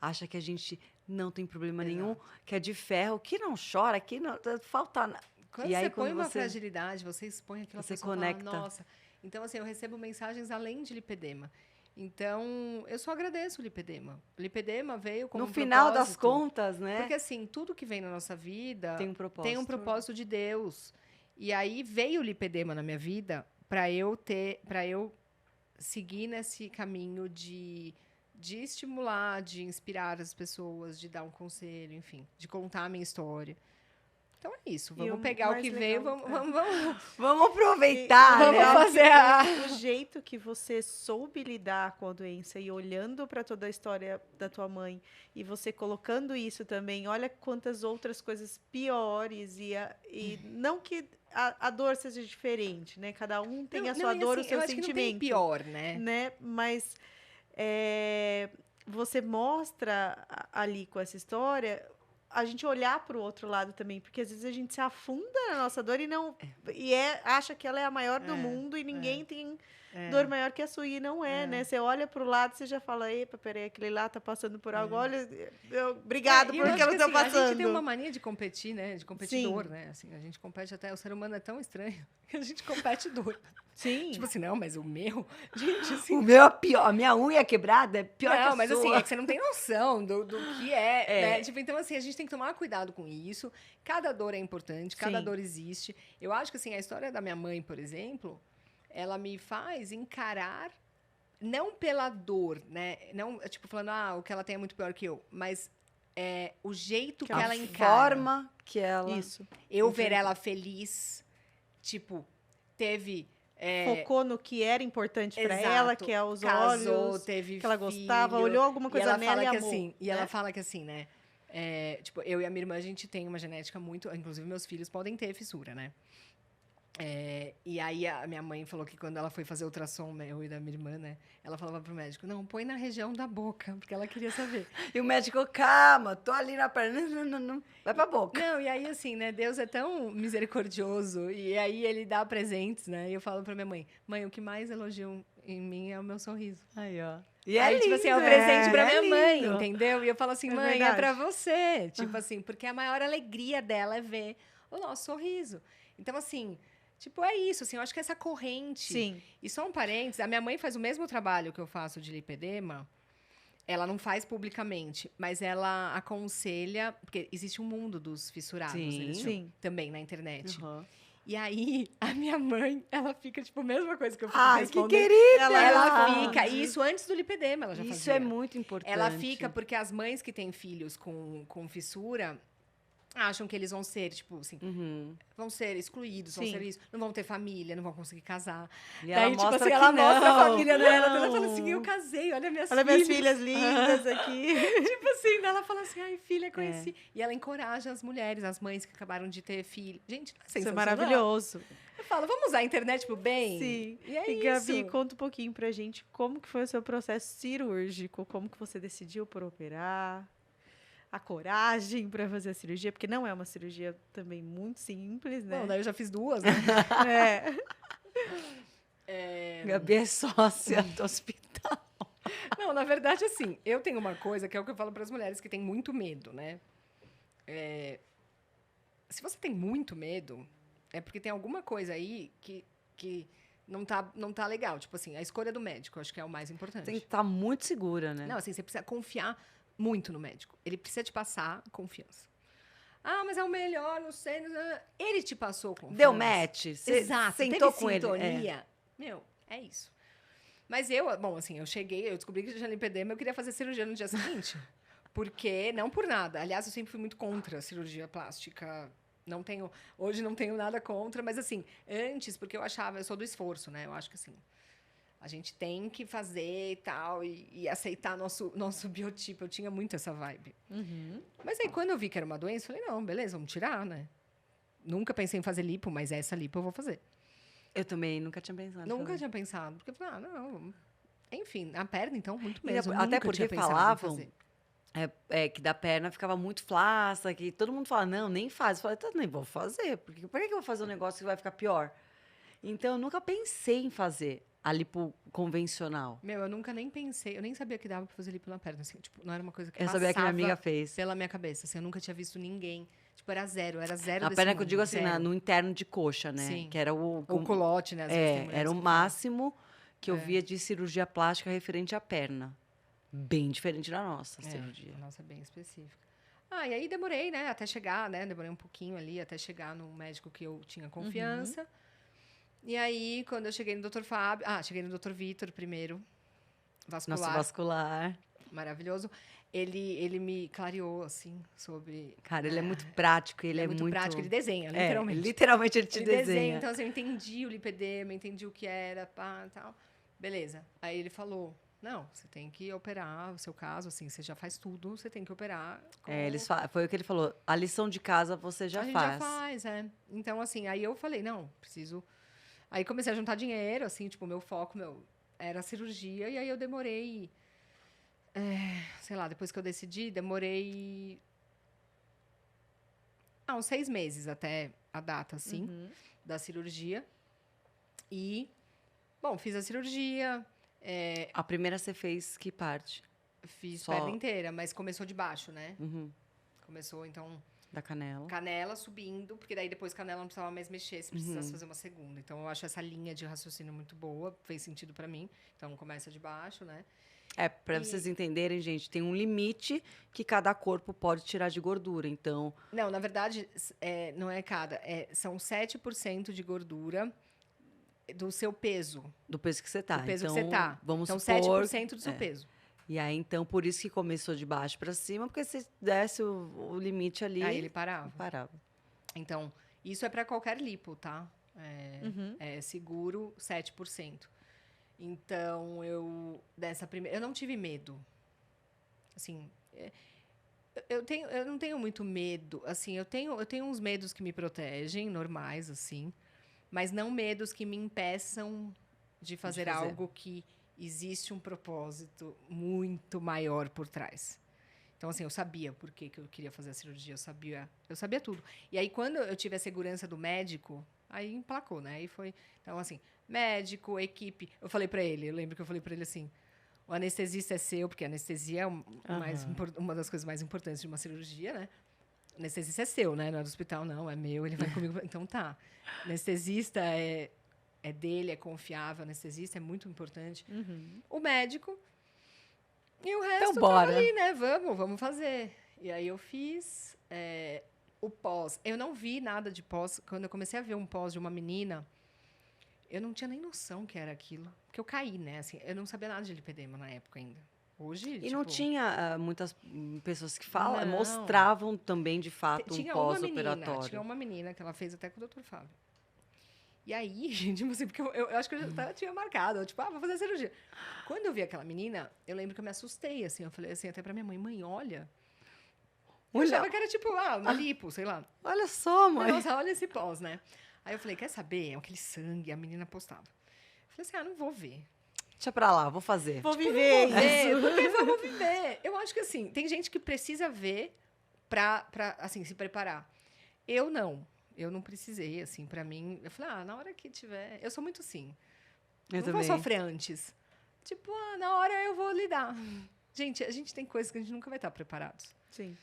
acha que a gente não tem problema nenhum, que é de ferro, que não chora, que não falta nada. Quando E aí, você põe quando uma você- fragilidade, você expõe aquela você pessoa e conecta. fala, nossa. Então, assim, eu recebo mensagens além de lipedema. Então, eu só agradeço o lipedema. O lipedema veio como No um final das propósito. contas, né? Porque, assim, tudo que vem na nossa vida Tem um propósito. tem um propósito de Deus. E aí veio o lipedema na minha vida para eu seguir nesse caminho de estimular, de inspirar as pessoas, de dar um conselho, enfim, de contar a minha história. Então é isso. E Vamos o pegar o mais que legal- veio, vamos. Vamos aproveitar, E Vamos né? fazer o jeito que você soube lidar com a doença e olhando para toda a história da tua mãe e você colocando isso também, olha quantas outras coisas piores e não que a dor seja diferente, né? Cada um tem a sua e dor, assim, o seu eu acho que não tem sentimento, pior, né? né? Mas você mostra ali com essa história a gente olhar para o outro lado também, porque às vezes a gente se afunda na nossa dor acha que ela é a maior do mundo e ninguém tem dor maior que a sua, e não é, né? Você olha para o lado, você já fala, epa, peraí, aquele lá tá passando por algo, olha, obrigado E por eu que acho eu que, tô assim, passando. a gente tem uma mania de competir, né? De competidor, Sim. né? Assim, a gente compete até... O ser humano é tão estranho que a gente compete dor. Sim. Tipo assim, não, mas o meu... Gente, assim... O meu é pior, a minha unha quebrada é pior que a Não, mas sua. assim, é que você não tem noção do que né? Tipo, então, assim, a gente tem que tomar cuidado com isso. Cada dor é importante, cada Sim. dor existe. Eu acho que, assim, a história da minha mãe, por exemplo, ela me faz encarar, não pela dor, né? Não, tipo, falando, o que ela tem é muito pior que eu, mas o jeito que ela encara. forma que ela... Isso. Eu ver ela feliz, tipo, teve... Focou no que era importante pra Exato. ela, que é os Casou, olhos, teve que ela gostava, filho, olhou alguma coisa ela nela fala e que amou. assim, e né? ela fala que assim, né? Tipo, eu e a minha irmã, a gente tem uma genética muito... Inclusive, meus filhos podem ter fissura, né? E aí, a minha mãe falou que quando ela foi fazer ultrassom, eu e da minha irmã, né? Ela falava pro médico, não, põe na região da boca, porque ela queria saber. E o médico, calma, tô ali na perna. Não. Vai pra boca. Não, e aí, assim, né? Deus é tão misericordioso. E aí, ele dá presentes, né? E eu falo pra minha mãe, o que mais elogiam em mim é o meu sorriso. Aí, ó. E Aí, tipo assim, é um presente pra minha mãe, entendeu? E eu falo assim, É mãe, é verdade. pra você. Tipo assim, porque a maior alegria dela é ver o nosso sorriso. Então, assim, tipo, é isso, assim, eu acho que essa corrente... Sim. E só um parênteses, a minha mãe faz o mesmo trabalho que eu faço de lipedema, ela não faz publicamente, mas ela aconselha, porque existe um mundo dos fissurados, Sim. eles chamam, Sim. também na internet. Uhum. E aí, a minha mãe, ela fica, tipo, a mesma coisa que eu fico Ai, que respondendo. querida! Ela fica, e isso antes do lipedema, ela já Isso fazia. é muito importante. Ela fica porque as mães que têm filhos com fissura acham que eles vão ser, tipo assim, Uhum. vão ser excluídos, vão Sim. ser isso, não vão ter família, não vão conseguir casar. E ela Daí, tipo mostra assim, que ela não. mostra a família dela, daí ela Não. fala assim, eu casei, olha minhas Olha filhas. minhas filhas lindas aqui. Tipo assim, daí ela fala assim, ai, filha, conheci. E ela encoraja as mulheres, as mães que acabaram de ter filho. Gente, não é Isso é sensacional? maravilhoso. Eu falo, vamos usar a internet pro bem? Sim. E é isso. Gabi, conta um pouquinho pra gente como que foi o seu processo cirúrgico, como que você decidiu por operar, a coragem pra fazer a cirurgia, porque não é uma cirurgia também muito simples, né? Bom, daí eu já fiz duas, né? Gabi é sócia do hospital. Não, na verdade, assim, eu tenho uma coisa que é o que eu falo para as mulheres que têm muito medo, né? Se você tem muito medo, é porque tem alguma coisa aí que não tá legal. Tipo assim, a escolha do médico, eu acho que é o mais importante. Tem que estar muito segura, né? Não, assim, você precisa confiar muito no médico. Ele precisa te passar confiança. Ah, mas é o melhor, não sei. Ele te passou confiança. Deu match? Você Exato. sentou teve com sintonia. ele? Meu, é isso. Mas bom, assim, eu descobri que tinha lipedema, eu queria fazer cirurgia no dia seguinte. Porque, não por nada. Aliás, eu sempre fui muito contra a cirurgia plástica. Hoje não tenho nada contra, mas assim, antes, porque eu sou do esforço, né? Eu acho que assim, a gente tem que fazer e tal, e aceitar nosso biotipo. Eu tinha muito essa vibe. Uhum. Mas aí, quando eu vi que era uma doença, eu falei, não, beleza, vamos tirar, né? Nunca pensei em fazer lipo, mas essa lipo eu vou fazer. Eu também nunca tinha pensado. Nunca tinha pensado. Porque eu falei, não. Enfim, na perna, então, muito E mesmo. até Nunca porque tinha pensado em falavam fazer. que da perna ficava muito flácida, que todo mundo fala, não, nem faz. Eu falei, então, nem vou fazer, porque por que eu vou fazer um negócio que vai ficar pior? Então, eu nunca pensei em fazer a lipo convencional. Meu, eu nunca nem pensei, eu nem sabia que dava pra fazer lipo na perna, assim, tipo, não era uma coisa que Eu passava sabia que minha amiga fez. pela minha cabeça, assim, eu nunca tinha visto ninguém, tipo, era zero Na desse perna que eu mundo, digo assim, zero. no interno de coxa, né? Sim. Que era o O culote, né, às vezes tem mulheres era o que fazem. máximo que eu via de cirurgia plástica referente à perna. Bem diferente da nossa cirurgia. A nossa é bem específica. E aí demorei, né, até chegar, né, demorei um pouquinho ali, até chegar no médico que eu tinha confiança. E aí, quando eu cheguei no Dr. Fábio... cheguei no Dr. Vitor primeiro, vascular. Nosso vascular. Maravilhoso. Ele me clareou, assim, sobre... Cara, ele é muito prático, ele é muito prático, ele desenha, É, literalmente. literalmente ele te Ele desenha. Então, assim, eu entendi o lipedema, entendi o que era, pá, tal. Beleza. Aí ele falou, não, você tem que operar o seu caso, assim, você já faz tudo, você tem que operar. Foi o que ele falou, a lição de casa você já a gente faz. já faz, Então, assim, aí eu falei, não, preciso... Aí comecei a juntar dinheiro, assim, tipo, meu foco, era a cirurgia, e aí eu demorei... sei lá, depois que eu decidi, demorei... uns 6 meses até a data, assim, da cirurgia. E, bom, fiz a cirurgia. A primeira você fez que parte? Fiz Só- perna inteira, mas começou de baixo, né? Uhum. Começou, então, Da canela. canela subindo, porque daí depois canela não precisava mais mexer se precisasse fazer uma segunda. Então, eu acho essa linha de raciocínio muito boa, fez sentido pra mim. Então, começa de baixo, né? Pra vocês entenderem, gente, tem um limite que cada corpo pode tirar de gordura. Então, Não, na verdade, não é cada. São 7% de gordura do seu peso. Do peso que você tá. Do peso então, que você tá. Vamos Então, supor... 7% do seu peso. E aí, então, por isso que começou de baixo para cima, porque se desse o limite ali... Aí ele parava. Parava. Então, isso é para qualquer lipo, tá? Uhum. É seguro 7%. Então, eu não tive medo. Assim, eu não tenho muito medo. Assim, eu tenho uns medos que me protegem, normais, assim. Mas não medos que me impeçam de fazer algo que existe um propósito muito maior por trás. Então, assim, eu sabia por que eu queria fazer a cirurgia, eu sabia tudo. E aí, quando eu tive a segurança do médico, aí emplacou, né? Aí foi, então, assim, médico, equipe. Eu falei pra ele, eu lembro que eu falei pra ele assim, o anestesista é seu, porque a anestesia é uma das coisas mais importantes de uma cirurgia, né? O anestesista é seu, né? Não é do hospital, não, é meu, ele vai comigo. Então, tá. O anestesista é dele, é confiável, o anestesista é muito importante. Uhum. O médico... E o resto Então, bora. tava ali, né? Vamos fazer. E aí eu fiz o pós. Eu não vi nada de pós. Quando eu comecei a ver um pós de uma menina, eu não tinha nem noção que era aquilo. Porque eu caí, né? Assim, eu não sabia nada de lipedema na época ainda. Hoje, E não tinha muitas pessoas que Não. mostravam também, de fato, um Tinha pós-operatório. uma menina que ela fez até com o Dr. Fábio. E aí, tipo assim, porque eu acho que eu já tinha marcado. Eu, tipo, vou fazer a cirurgia. Quando eu vi aquela menina, eu lembro que eu me assustei, assim. Eu falei assim, até pra minha mãe, olha. Eu achava que era tipo, uma lipo, sei lá. Olha só, mãe. Nossa, olha esse pós, né? Aí eu falei, quer saber? Aquele sangue, a menina postava. Eu falei assim, não vou ver. Deixa pra lá, vou fazer. Vou viver isso. Porque eu vou viver. Eu acho que, assim, tem gente que precisa ver pra assim, se preparar. Eu não. Eu não precisei, assim, pra mim. Eu falei, na hora que tiver... Eu sou muito assim. Eu não também. vou sofrer antes. Tipo, na hora eu vou lidar. Gente, a gente tem coisas que a gente nunca vai estar preparados. Sim.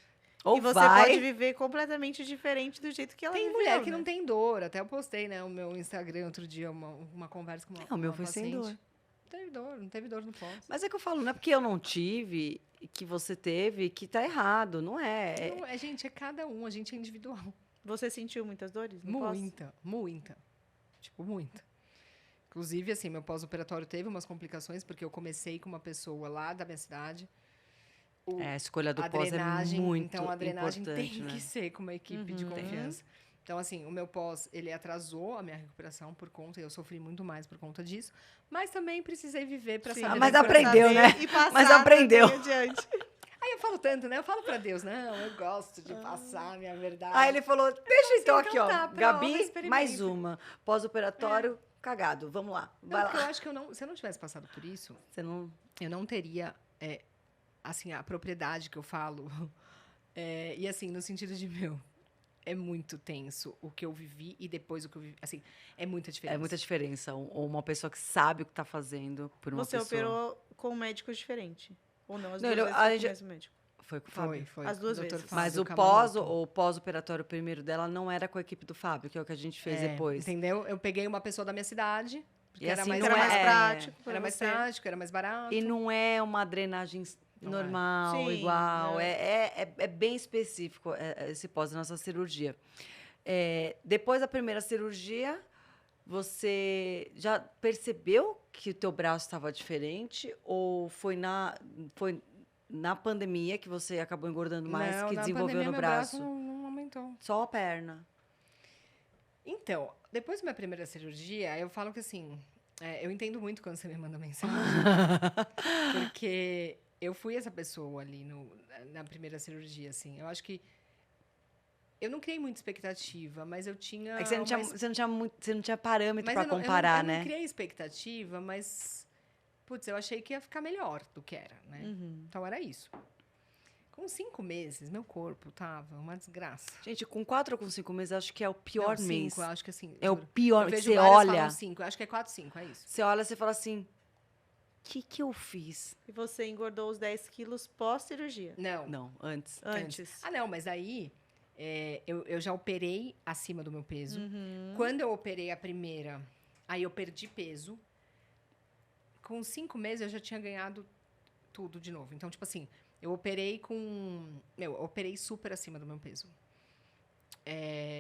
Ou e você vai... pode viver completamente diferente do jeito que ela Tem viveu, mulher que né? não tem dor. Até eu postei, né, o meu Instagram outro dia, uma conversa com o meu foi paciente. sem dor. Não teve dor no pós. Mas é que eu falo, não é porque eu não tive, que você teve, que tá errado. Não é. Não, gente, é cada um. A gente é individual. Você sentiu muitas dores? no pós? Muita. Tipo, muita. Inclusive, assim, meu pós-operatório teve umas complicações, porque eu comecei com uma pessoa lá da minha cidade. A escolha do A pós drenagem, é muito então a drenagem importante, tem né? que ser com uma equipe de confiança. Então, assim, o meu pós, ele atrasou a minha recuperação por conta, eu sofri muito mais por conta disso, mas também precisei viver para Sim, saber. mas pra aprendeu, saber. né? E passar Mas aprendeu. adiante. Aí eu falo tanto, né? Eu falo para Deus, não, eu gosto de passar a minha verdade. Aí ele falou, deixa então assim, aqui, então ó. tá, prova, Gabi, experimenta. mais uma. Pós-operatório, cagado. Vamos lá. Não, Vai porque lá. eu acho que se eu não tivesse passado por isso, Você não... eu não teria, assim, a propriedade que eu falo. E assim, no sentido de, é muito tenso o que eu vivi e depois o que eu vivi. Assim, é muita diferença. É muita diferença. Ou uma pessoa que sabe o que tá fazendo por uma Você pessoa. operou com um médico diferente? Ou não? As Não, duas ele- vezes a foi com o gente- mesmo médico? Foi com o Fábio. Foi. As duas Dr. vezes. Fábio Mas o Kamamoto. pós-operatório primeiro dela não era com a equipe do Fábio, que é o que a gente fez depois. Entendeu? Eu peguei uma pessoa da minha cidade, porque E era assim, mais, não Era mais é- prático pra era mais você. prático, era mais barato. E não é uma drenagem Não normal, Sim, igual. é. É bem específico esse pós da nossa cirurgia. Depois da primeira cirurgia, você já percebeu que o teu braço estava diferente? Ou foi na pandemia que você acabou engordando mais, Não, que na desenvolveu pandemia, no meu braço? não aumentou. Só a perna. Então, depois da minha primeira cirurgia, eu falo que assim, eu entendo muito quando você me manda mensagem. Porque eu fui essa pessoa ali na primeira cirurgia, assim. Eu acho que eu não criei muita expectativa, mas eu tinha. É que você não tinha parâmetro para eu não comparar, né? Eu não criei expectativa, mas. Putz, eu achei que ia ficar melhor do que era, né? Então era isso. Com 5 meses, meu corpo tava uma desgraça. Gente, com 4 ou com 5 meses, acho que é o pior Não, mês. 5, eu acho que assim. É o juro. pior. Eu Que vejo você várias olha, falam 5, eu acho que é 4, 5, é isso. você olha e fala assim: o que eu fiz? E você engordou os 10 quilos pós-cirurgia? Não. Não, antes. Antes. Ah, não, mas aí eu já operei acima do meu peso. Uhum. Quando eu operei a primeira, aí eu perdi peso. Com 5 meses eu já tinha ganhado tudo de novo. Então, tipo assim, eu operei eu operei super acima do meu peso.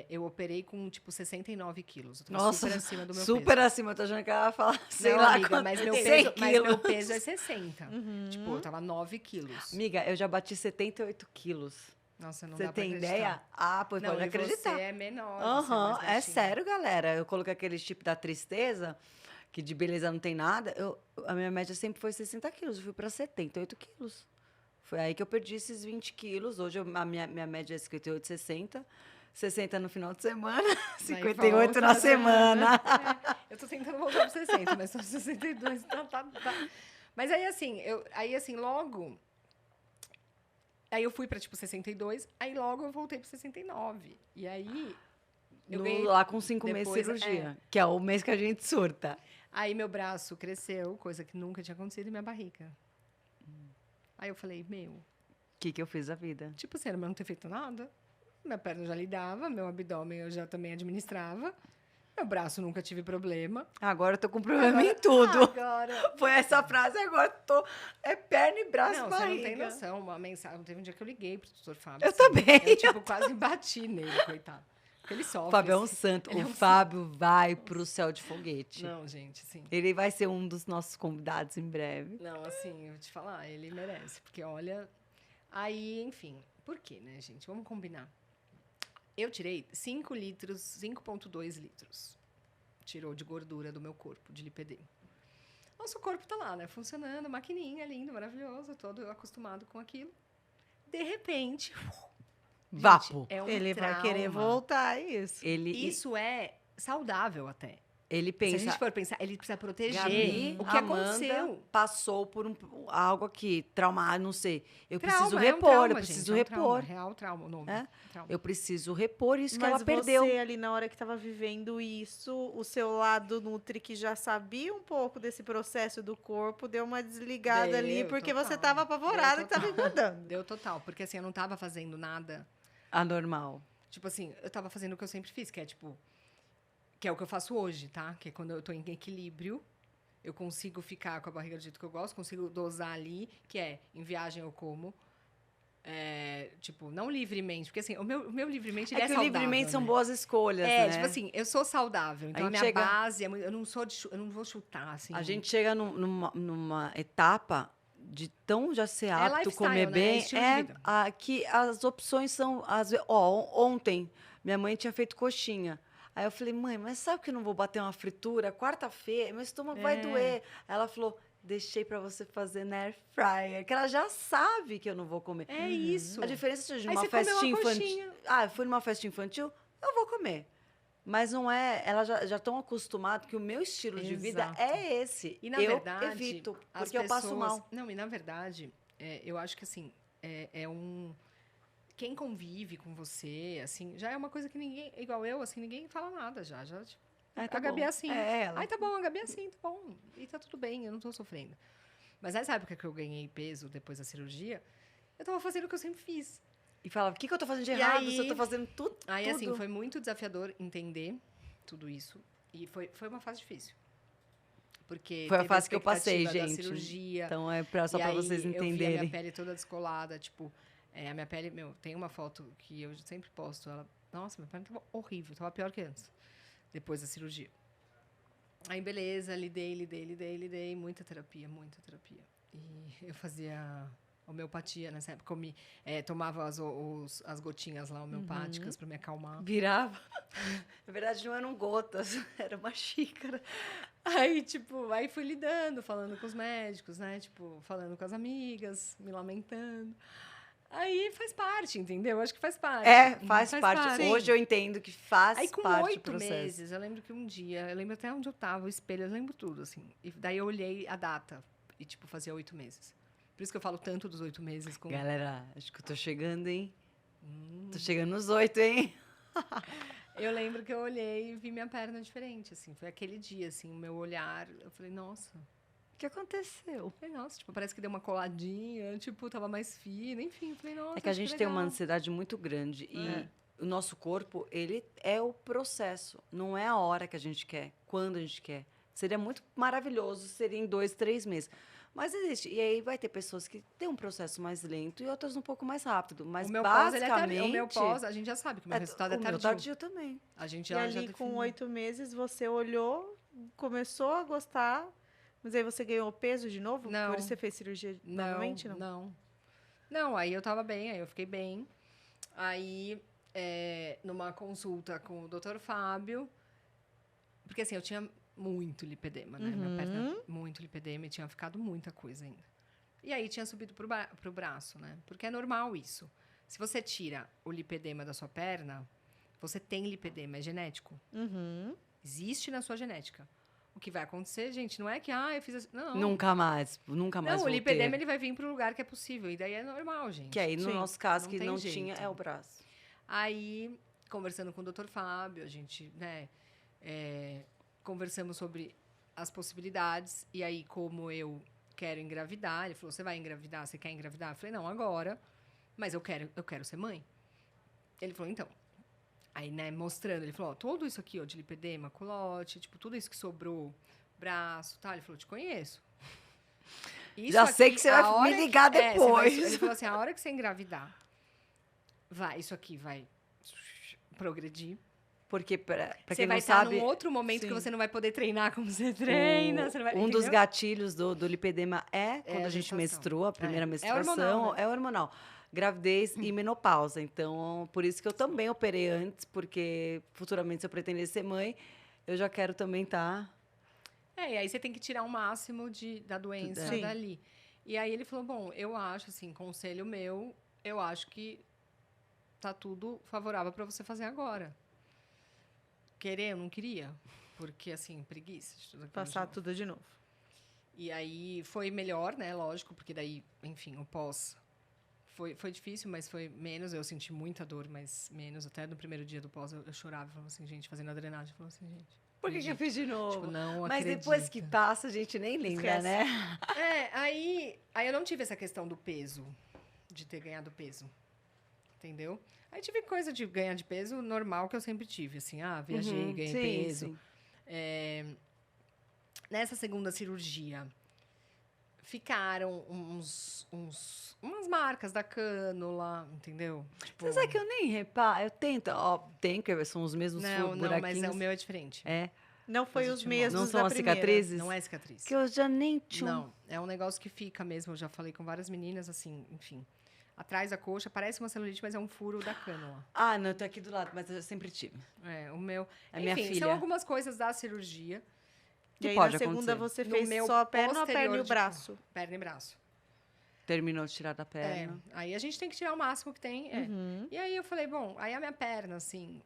eu operei com, tipo, 69 quilos. Eu tava Nossa, super acima do meu super peso. acima. Eu tô achando que ela vai falar, sei Não, lá, amiga, quanto- mas 100 meu quilos. peso é 60. Tipo, eu tava 9 quilos. Amiga, eu já bati 78 quilos. Nossa, não Você dá pra tem acreditar. ideia? Ah, pois Não, pode e acreditar. você é menor, você Aham, mais é baixinha. sério, galera. Eu coloquei aquele chip da tristeza, que de beleza não tem nada. A minha média sempre foi 60 quilos. Eu fui pra 78 quilos. Foi aí que eu perdi esses 20 quilos. Hoje a minha média é 58, 60. 60 no final de semana, 58 volta, na né? semana. Eu tô tentando voltar pro 60, mas tô 62. Tá. Mas aí assim, logo... Aí eu fui pra, tipo, 62, aí logo eu voltei pro 69. E aí... Eu ganhei Lá com 5 meses de depois, cirurgia, que é o mês que a gente surta. Aí meu braço cresceu, coisa que nunca tinha acontecido, e minha barriga. Aí eu falei, O que eu fiz da vida? tipo assim, era pra não ter feito nada. Minha perna já lidava, meu abdômen eu já também administrava. Meu braço nunca tive problema. Agora eu tô com problema em tudo. Agora... Foi essa frase, agora eu tô... É perna e braço, Não, barriga. você não tem noção. Uma mensagem... Teve um dia que eu liguei pro doutor Fábio. Eu também. Eu, tipo, quase bati nele, coitado. Porque ele O sofre. Fábio é um assim. santo. Ele é O um Fábio vai pro céu de foguete. Não, gente, sim. Ele vai ser um dos nossos convidados em breve. Não, assim, eu vou te falar, ele merece. Porque, olha... Aí, enfim. Por quê, né, gente? Vamos combinar. Eu tirei 5 litros, 5,2 litros. Tirou de gordura do meu corpo, de lipedema. Nosso corpo tá lá, né? Funcionando, maquininha, lindo, maravilhoso, todo acostumado com aquilo. De repente... Vapo. É um Ele vai trauma. querer voltar, é isso. Isso é saudável até. Ele Se a pensa... gente for pensar, ele precisa proteger Gabi, o que Amanda aconteceu. passou por algo aqui, traumado, não sei. Eu Trauma, preciso é um repor, trauma, eu preciso gente, é um repor. trauma, real trauma o nome. É? Trauma. Eu preciso repor isso que Mas ela perdeu. você ali na hora que estava vivendo isso, o seu lado nutri que já sabia um pouco desse processo do corpo, deu uma desligada ali, Deu, porque total. você estava apavorada Deu que estava total. engordando. Deu total, porque assim, eu não tava fazendo nada. Anormal. Tipo assim, eu tava fazendo o que eu sempre fiz, que é tipo... Que é o que eu faço hoje, tá? Que é quando eu tô em equilíbrio, eu consigo ficar com a barriga do jeito que eu gosto, consigo dosar ali, que é, em viagem eu como. Tipo, não livremente, porque assim, o meu livremente ele É é que o saudável, livremente são né? boas escolhas, né? Tipo assim, eu sou saudável, então a gente minha chega- base, eu não sou eu não vou chutar, assim. A gente chega numa etapa de tão já ser apto, lifestyle, comer né? bem, Estilo de vida. que as opções são... Ontem, minha mãe tinha feito coxinha. Aí eu falei, mãe, mas sabe que eu não vou bater uma fritura? Quarta-feira, meu estômago vai doer. Aí ela falou, deixei pra você fazer na air fryer, que ela já sabe que eu não vou comer. É isso. A diferença de Aí uma você comeu festinha uma infantil... coxinha. Ah, fui numa festa infantil, eu vou comer. Mas não é... Elas já estão acostumadas que o meu estilo de vida Exato. é esse. E na eu verdade, evito, as porque eu passo pessoas- mal. Não, e na verdade, eu acho que assim, quem convive com você, assim, já é uma coisa que ninguém, igual eu, assim, ninguém fala nada já tipo, Tá a Gabi bom. é assim. É ela. Ai, tá bom, a Gabi é assim, tá bom. E tá tudo bem, eu não tô sofrendo. Mas nessa época que eu ganhei peso depois da cirurgia, eu tava fazendo o que eu sempre fiz. E falava, o que eu tô fazendo de E errado? aí- Se eu tô fazendo tudo. Aí, assim, tudo. foi muito desafiador entender tudo isso. E foi uma fase difícil. Porque Foi a teve fase que eu passei, expectativa da gente. cirurgia. Então, só E pra aí, vocês eu vi a minha entenderem. pele toda descolada, tipo... a minha pele, tem uma foto que eu sempre posto. Nossa, minha pele tava horrível, tava pior que antes. Depois da cirurgia. Aí, beleza, lidei. Muita terapia. E eu fazia homeopatia nessa época. Tomava as gotinhas lá homeopáticas pra me acalmar. Virava. Na verdade, não eram gotas, era uma xícara. Aí, tipo, aí fui lidando, falando com os médicos, né? Tipo, falando com as amigas, me lamentando. Aí faz parte, entendeu? Acho que faz parte. Faz parte. Hoje eu entendo que faz Aí com parte do 8 processo. meses, eu lembro que um dia, eu lembro até onde eu tava, o espelho, eu lembro tudo, assim. E daí eu olhei a data e, tipo, fazia 8 meses. Por isso que eu falo tanto dos 8 meses com... Galera, acho que eu tô chegando, hein? Tô chegando nos 8, hein? Eu lembro que eu olhei e vi minha perna diferente, assim. Foi aquele dia, assim, o meu olhar, eu falei, nossa... O que aconteceu? Falei, nossa, tipo, parece que deu uma coladinha, tipo, tava mais fina, enfim. Falei, nossa, É que a gente tem uma legal. ansiedade muito grande e o nosso corpo, ele é o processo, não é a hora que a gente quer, quando a gente quer. Seria muito maravilhoso, seria em 2, 3 meses. Mas existe. E aí vai ter pessoas que têm um processo mais lento e outras um pouco mais rápido. Mas O meu pós, ele é basicamente... tardio. O meu pós, a gente já sabe que o meu resultado é o meu tardio. tardio também. A gente E já ali, com definiu. 8 meses, você olhou, começou a gostar, mas aí você ganhou peso de novo? Não. Por isso você fez cirurgia novamente, não? Não, aí eu tava bem, aí eu fiquei bem. Aí, numa consulta com o Dr. Fábio, porque assim, eu tinha muito lipedema, né? Minha perna, muito lipedema, e tinha ficado muita coisa ainda. E aí tinha subido pro braço, né? Porque é normal isso. Se você tira o lipedema da sua perna, você tem lipedema, é genético. Existe na sua genética. O que vai acontecer, gente, não é que, eu fiz assim. Não. Nunca mais Não, o vou lipedema ter. ele vai vir para o lugar que é possível. E daí é normal, gente. Que aí, no Sim, nosso caso, não que tem não jeito. tinha, é o braço. Aí, conversando com o Dr. Fábio, a gente, né, conversamos sobre as possibilidades. E aí, como eu quero engravidar, ele falou, você vai engravidar? Você quer engravidar? Eu falei, não, agora. Mas eu quero ser mãe. Ele falou, então. Aí, né, mostrando, ele falou, ó, tudo isso aqui, ó, de lipedema, culote, tipo, tudo isso que sobrou, braço, tá? Ele falou, te conheço. Isso Já sei aqui, que você a vai hora me ligar você vai- depois. ele falou assim, a hora que você engravidar, isso aqui vai progredir. Porque, pra Você quem vai não estar sabe... num outro momento que sim. você não vai poder treinar como você treina. Você não vai, Um dos entendeu? gatilhos do lipedema é quando a a gente gestação. menstrua, a primeira É menstruação, hormonal, né? é hormonal. Gravidez e menopausa. Então, por isso que eu também operei antes, porque futuramente, se eu pretender ser mãe, eu já quero também estar... E aí você tem que tirar o máximo da doença Sim. dali. E aí ele falou, bom, eu acho, assim, conselho meu, eu acho que tá tudo favorável para você fazer agora. Querer, eu não queria. Porque, assim, preguiça. De tudo aquilo Passar de novo. tudo de novo. E aí foi melhor, né? Lógico, porque daí, enfim, o pós foi difícil, mas foi menos. Eu senti muita dor, mas menos. Até no primeiro dia do pós eu chorava. Falava assim, gente, fazendo a drenagem. Falava assim, gente. Por que eu fiz de novo? Tipo, não Mas acredita. depois que passa, a gente nem lembra, Esquece. né? Aí eu não tive essa questão do peso, de ter ganhado peso. Entendeu? Aí tive coisa de ganhar de peso normal que eu sempre tive, assim, viajei, ganhei sim, peso. sim. Nessa segunda cirurgia, ficaram umas marcas da cânula, entendeu? Tipo, Você sabe que eu nem reparo? Eu tento, tem que são os mesmos não, buraquinhos. mas o meu é diferente. É, Não foi Mas os eu te mostro. mesmos não são da as primeira. cicatrizes? Não é cicatriz. Que eu já nem tinha... Não, é um negócio que fica mesmo. Eu já falei com várias meninas, assim, enfim. Atrás da coxa, parece uma celulite, mas é um furo da cânula. Ah, não, tô aqui do lado, mas eu sempre tive. O meu... É minha Enfim, filha. são algumas coisas da cirurgia. E Que aí, pode na segunda, acontecer. você No fez meu só a perna ou a perna e posterior o de- braço? Perna e braço. Terminou de tirar da perna. Aí a gente tem que tirar o máximo que tem. E aí eu falei, bom, aí a minha perna, assim...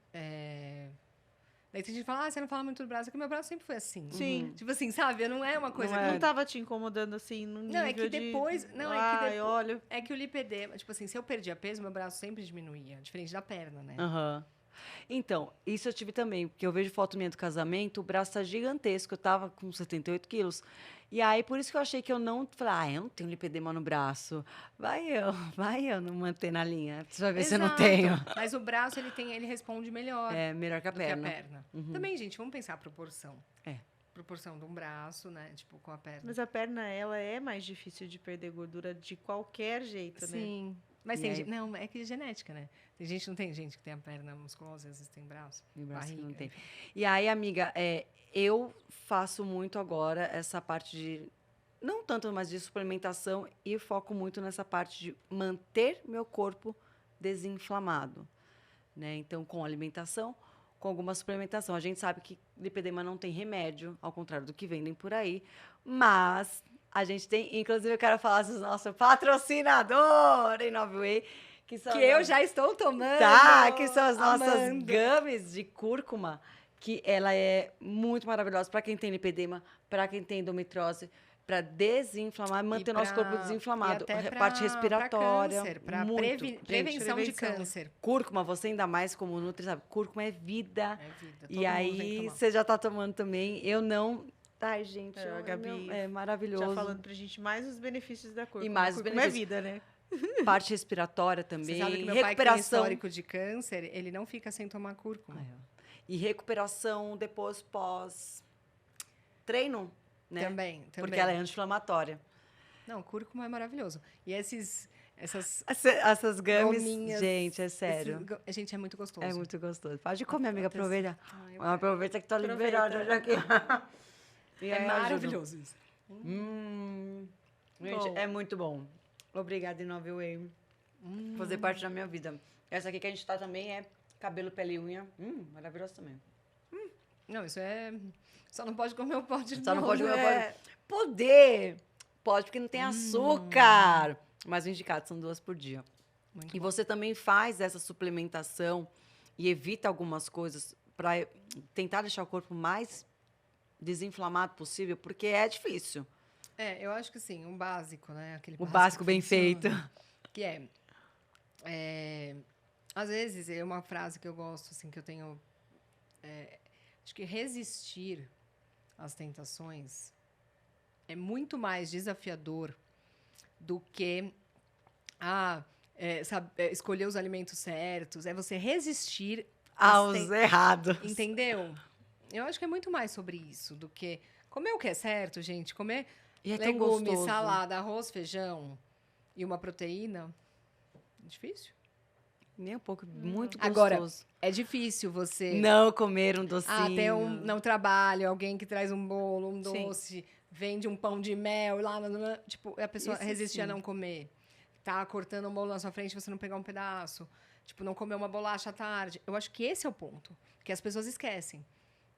Daí tem gente que fala, você não fala muito do braço, é que meu braço sempre foi assim. Sim. Tipo assim, sabe? Não é uma coisa... Não Não tava te incomodando assim no nível Não, é que de... depois... Não, é que Ai, depois... olha... É que o lipedema... Tipo assim, se eu perdia peso, meu braço sempre diminuía. Diferente da perna, né? Aham. Então, isso eu tive também, porque eu vejo foto minha do casamento, o braço tá gigantesco, eu tava com 78 quilos. E aí, por isso que eu achei que eu não... Falei, eu não tenho lipedema no braço. Vai eu não manter na linha. Você vai ver se eu não Exato. tenho. Mas o braço, ele responde melhor É melhor que a do que a perna. perna. Também, gente, vamos pensar a proporção. É. Proporção de um braço, né? Tipo, com a perna. Mas a perna, ela é mais difícil de perder gordura de qualquer jeito, né? Sim. Mas E tem aí- gente... Não, é que é genética, né? Não tem gente que tem a perna musculosa, às vezes tem braço. E o braço que barriga, não tem. enfim. E aí, amiga, eu faço muito agora essa parte de... Não tanto mais de suplementação e foco muito nessa parte de manter meu corpo desinflamado. Né? Então, com alimentação, com alguma suplementação. A gente sabe que lipedema não tem remédio, ao contrário do que vendem por aí. Mas a gente tem... Inclusive, eu quero falar do nosso patrocinador em Nove Way, que são... Que eu já estou tomando. Tá, que são as nossas amando. gummies de cúrcuma, que ela é muito maravilhosa para quem tem lipedema, para quem tem endometriose, para desinflamar, manter o nosso corpo desinflamado. E até Parte respiratória. Para muito. Gente, prevenção de prevenção. câncer. cúrcuma, você ainda mais como Nutri, sabe? Cúrcuma é vida. É vida. Todo E mundo tem que aí, tomar. você já tá tomando também. Eu não. Ai, gente, A Gabi é maravilhoso. Já falando pra gente mais os benefícios da cúrcuma. E mais os Cúrcuma benefícios. é vida, né? Parte respiratória também. Você sabe que meu pai que tem recuperação. histórico de câncer, ele não fica sem tomar cúrcuma. Aí, ó. E recuperação depois pós-treino, né? Também. Porque ela é anti-inflamatória. Não, cúrcuma é maravilhoso. E essas Essas gummies, gominhas, gente, é sério. Gente, é muito gostoso. É muito gostoso. Pode comer, amiga, Até- aproveita. Ai, eu Aproveita que tá Aproveita. liberado hoje aqui. E É aí, ajuda. maravilhoso isso. Gente, Bom. é muito bom. Obrigada, Inove Way. Fazer parte da minha vida. Essa aqui que a gente tá também é cabelo, pele e unha. Maravilhoso também. Não, isso é... Só não pode comer o pote de Só não novo. pode comer É. Poder! Pode, porque não tem açúcar. Mas o indicado são 2 por dia. Muito E bom. você também faz essa suplementação e evita algumas coisas para tentar deixar o corpo mais desinflamado possível, porque é difícil. Eu acho que sim, um básico, né? Aquele O básico bem funciona. feito. Que às vezes, é uma frase que eu gosto, assim, que eu tenho... acho que resistir às tentações é muito mais desafiador do que escolher os alimentos certos. É você resistir Aos ten- errados. Entendeu? Eu acho que é muito mais sobre isso do que comer o que é certo, gente. Comer E é tão legume, gostoso. salada, arroz, feijão e uma proteína. Difícil. Nem um pouco, muito gostoso. Agora, é difícil você... Não comer um docinho. ter no trabalho, alguém que traz um bolo, um Sim. doce, vende um pão de mel lá, tipo, a pessoa Isso resiste a sim. não comer. Tá cortando um bolo na sua frente e você não pegar um pedaço. Tipo, não comer uma bolacha à tarde. Eu acho que esse é o ponto, que as pessoas esquecem.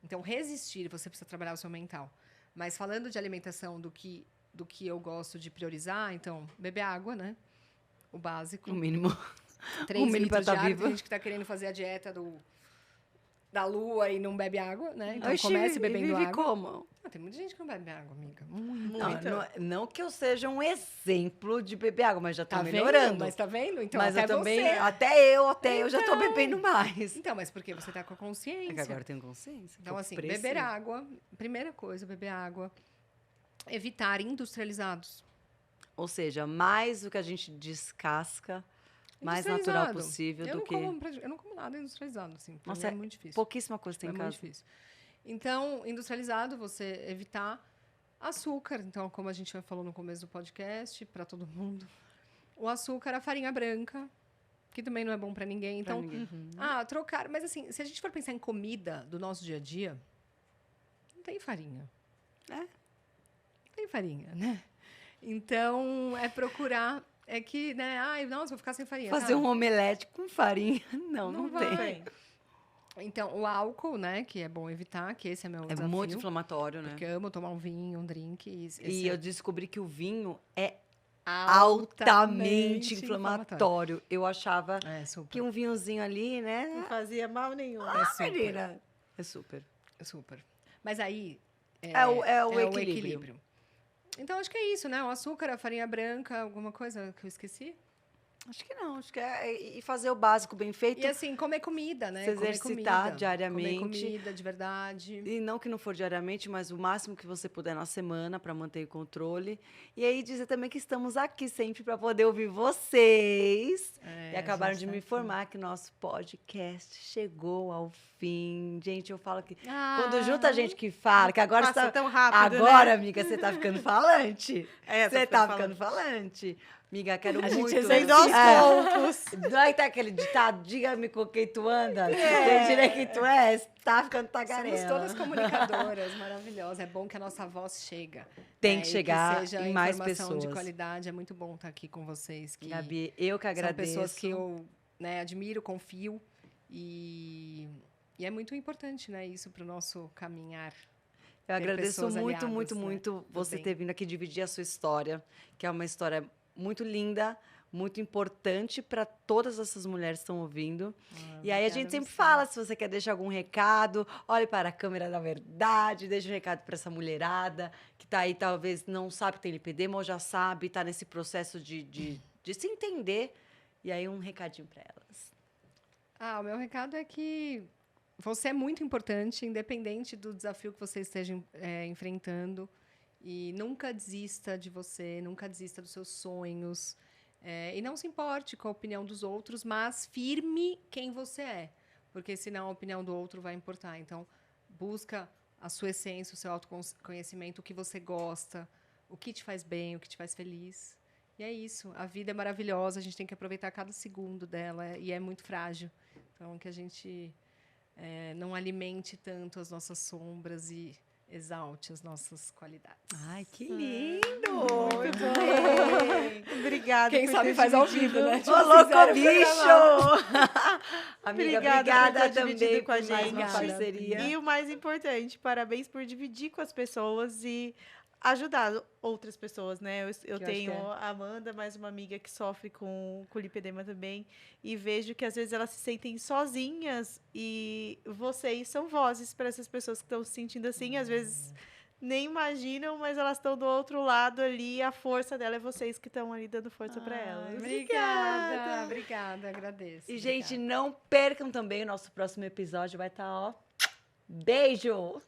Então, resistir, você precisa trabalhar o seu mental. Mas falando de alimentação, do que eu gosto de priorizar, então, beber água, né? O básico. No mínimo. 3 o mínimo pra litros de tá água. viva. Tem gente que tá querendo fazer a dieta da lua e não bebe água, né? Então, Oxi, comece e bebendo vive água. como? Tem muita gente que não bebe água, amiga. Muito. Não, não que eu seja um exemplo de beber água, mas já tô Tá melhorando. vendo? Mas tá vendo? Então, Mas até eu também, você. até eu já tô Então. bebendo mais. Então, mas porque você tá com a consciência. É que agora eu tenho consciência. Então, eu assim, preciso. beber água. Primeira coisa, beber água. Evitar industrializados. Ou seja, mais o que a gente descasca, mais natural Industrializado. possível Eu do não que... eu não como nada industrializado, assim. Pra Nossa, mim é muito difícil. Pouquíssima coisa tem É em muito casa. difícil. Então, industrializado, você evitar açúcar. Então, como a gente já falou no começo do podcast, para todo mundo. O açúcar, a farinha branca, que também não é bom para ninguém. Pra Então, ninguém. trocar. Mas, assim, se a gente for pensar em comida do nosso dia a dia, não tem farinha. Não tem farinha, né? Então, é procurar. É que, né? Ai, nossa, vou ficar sem farinha. Fazer Tá. um omelete com farinha, não Não tem. vai. Então, o álcool, né? Que é bom evitar, que esse é meu É desafio. muito inflamatório, né? Porque eu amo tomar um vinho, um drink. E eu descobri que o vinho é altamente altamente inflamatório. Eu achava É, super. que um vinhozinho ali, né? Não fazia mal nenhum. É super. Menina, é super. Super. Mas aí... É o equilíbrio. Então, acho que é isso, né? O açúcar, a farinha branca, alguma coisa que eu esqueci. Acho que não, acho que é e fazer o básico bem feito. E, assim, comer comida, né? Se Comer exercitar comida. diariamente. Comer comida de verdade. E não que não for diariamente, mas o máximo que você puder na semana para manter o controle. E aí dizer também que estamos aqui sempre para poder ouvir vocês. E acabaram de me informar que nosso podcast chegou ao fim. Gente, eu falo que quando junta a gente que fala, que agora Passa está tão rápido, agora, né? amiga, você tá ficando falante. É, Você tá ficando falante. Amiga, quero A gente muito. exercita aos poucos. Daí tá aquele ditado, diga-me com quem tu anda, eu direi quem tu és, tá ficando tagarela. Somos todas comunicadoras maravilhosas. É bom que a nossa voz chega. Tem né? que E chegar seja em mais informação pessoas. de qualidade. É muito bom estar aqui com vocês. Que Gabi, eu que são agradeço. pessoas que eu admiro, confio. E é muito importante, né? Isso para o nosso caminhar. Eu agradeço pessoas muito, aliadas, muito, né, muito do você bem. ter vindo aqui dividir a sua história, que é uma história muito linda, muito importante para todas essas mulheres que estão ouvindo. E aí a gente sempre fala, se você quer deixar algum recado, olhe para a câmera da verdade, deixa um recado para essa mulherada que está aí, talvez não sabe que tem lipedema ou já sabe, está nesse processo de se entender. E aí um recadinho para elas. O meu recado é que você é muito importante, independente do desafio que você esteja enfrentando. E nunca desista de você, nunca desista dos seus sonhos. E não se importe com a opinião dos outros, mas firme quem você é. Porque senão a opinião do outro vai importar. Então, busca a sua essência, o seu autoconhecimento, o que você gosta. o que te faz bem, o que te faz feliz. E é isso. A vida é maravilhosa, a gente tem que aproveitar cada segundo dela e é muito frágil. Então, que a gente não alimente tanto as nossas sombras e exalte as nossas qualidades. Ai, que lindo! Muito bem. Obrigada. Quem por sabe ter faz ao dividido. vivo, né? Ô, louco, bicho! Amiga, Obrigada por obrigada ter dividido também com a por mais uma gente. parceria. E o mais importante, parabéns por dividir com as pessoas e ajudar outras pessoas, né? Eu Que eu acho tenho que é. a Amanda, mais uma amiga que sofre com lipedema também, e vejo que às vezes elas se sentem sozinhas e vocês são vozes para essas pessoas que estão se sentindo assim, às vezes nem imaginam, mas elas estão do outro lado ali, a força dela é vocês que estão ali dando força para elas. Obrigada, agradeço. E, gente, não percam também o nosso próximo episódio. Vai estar, ó. Beijo!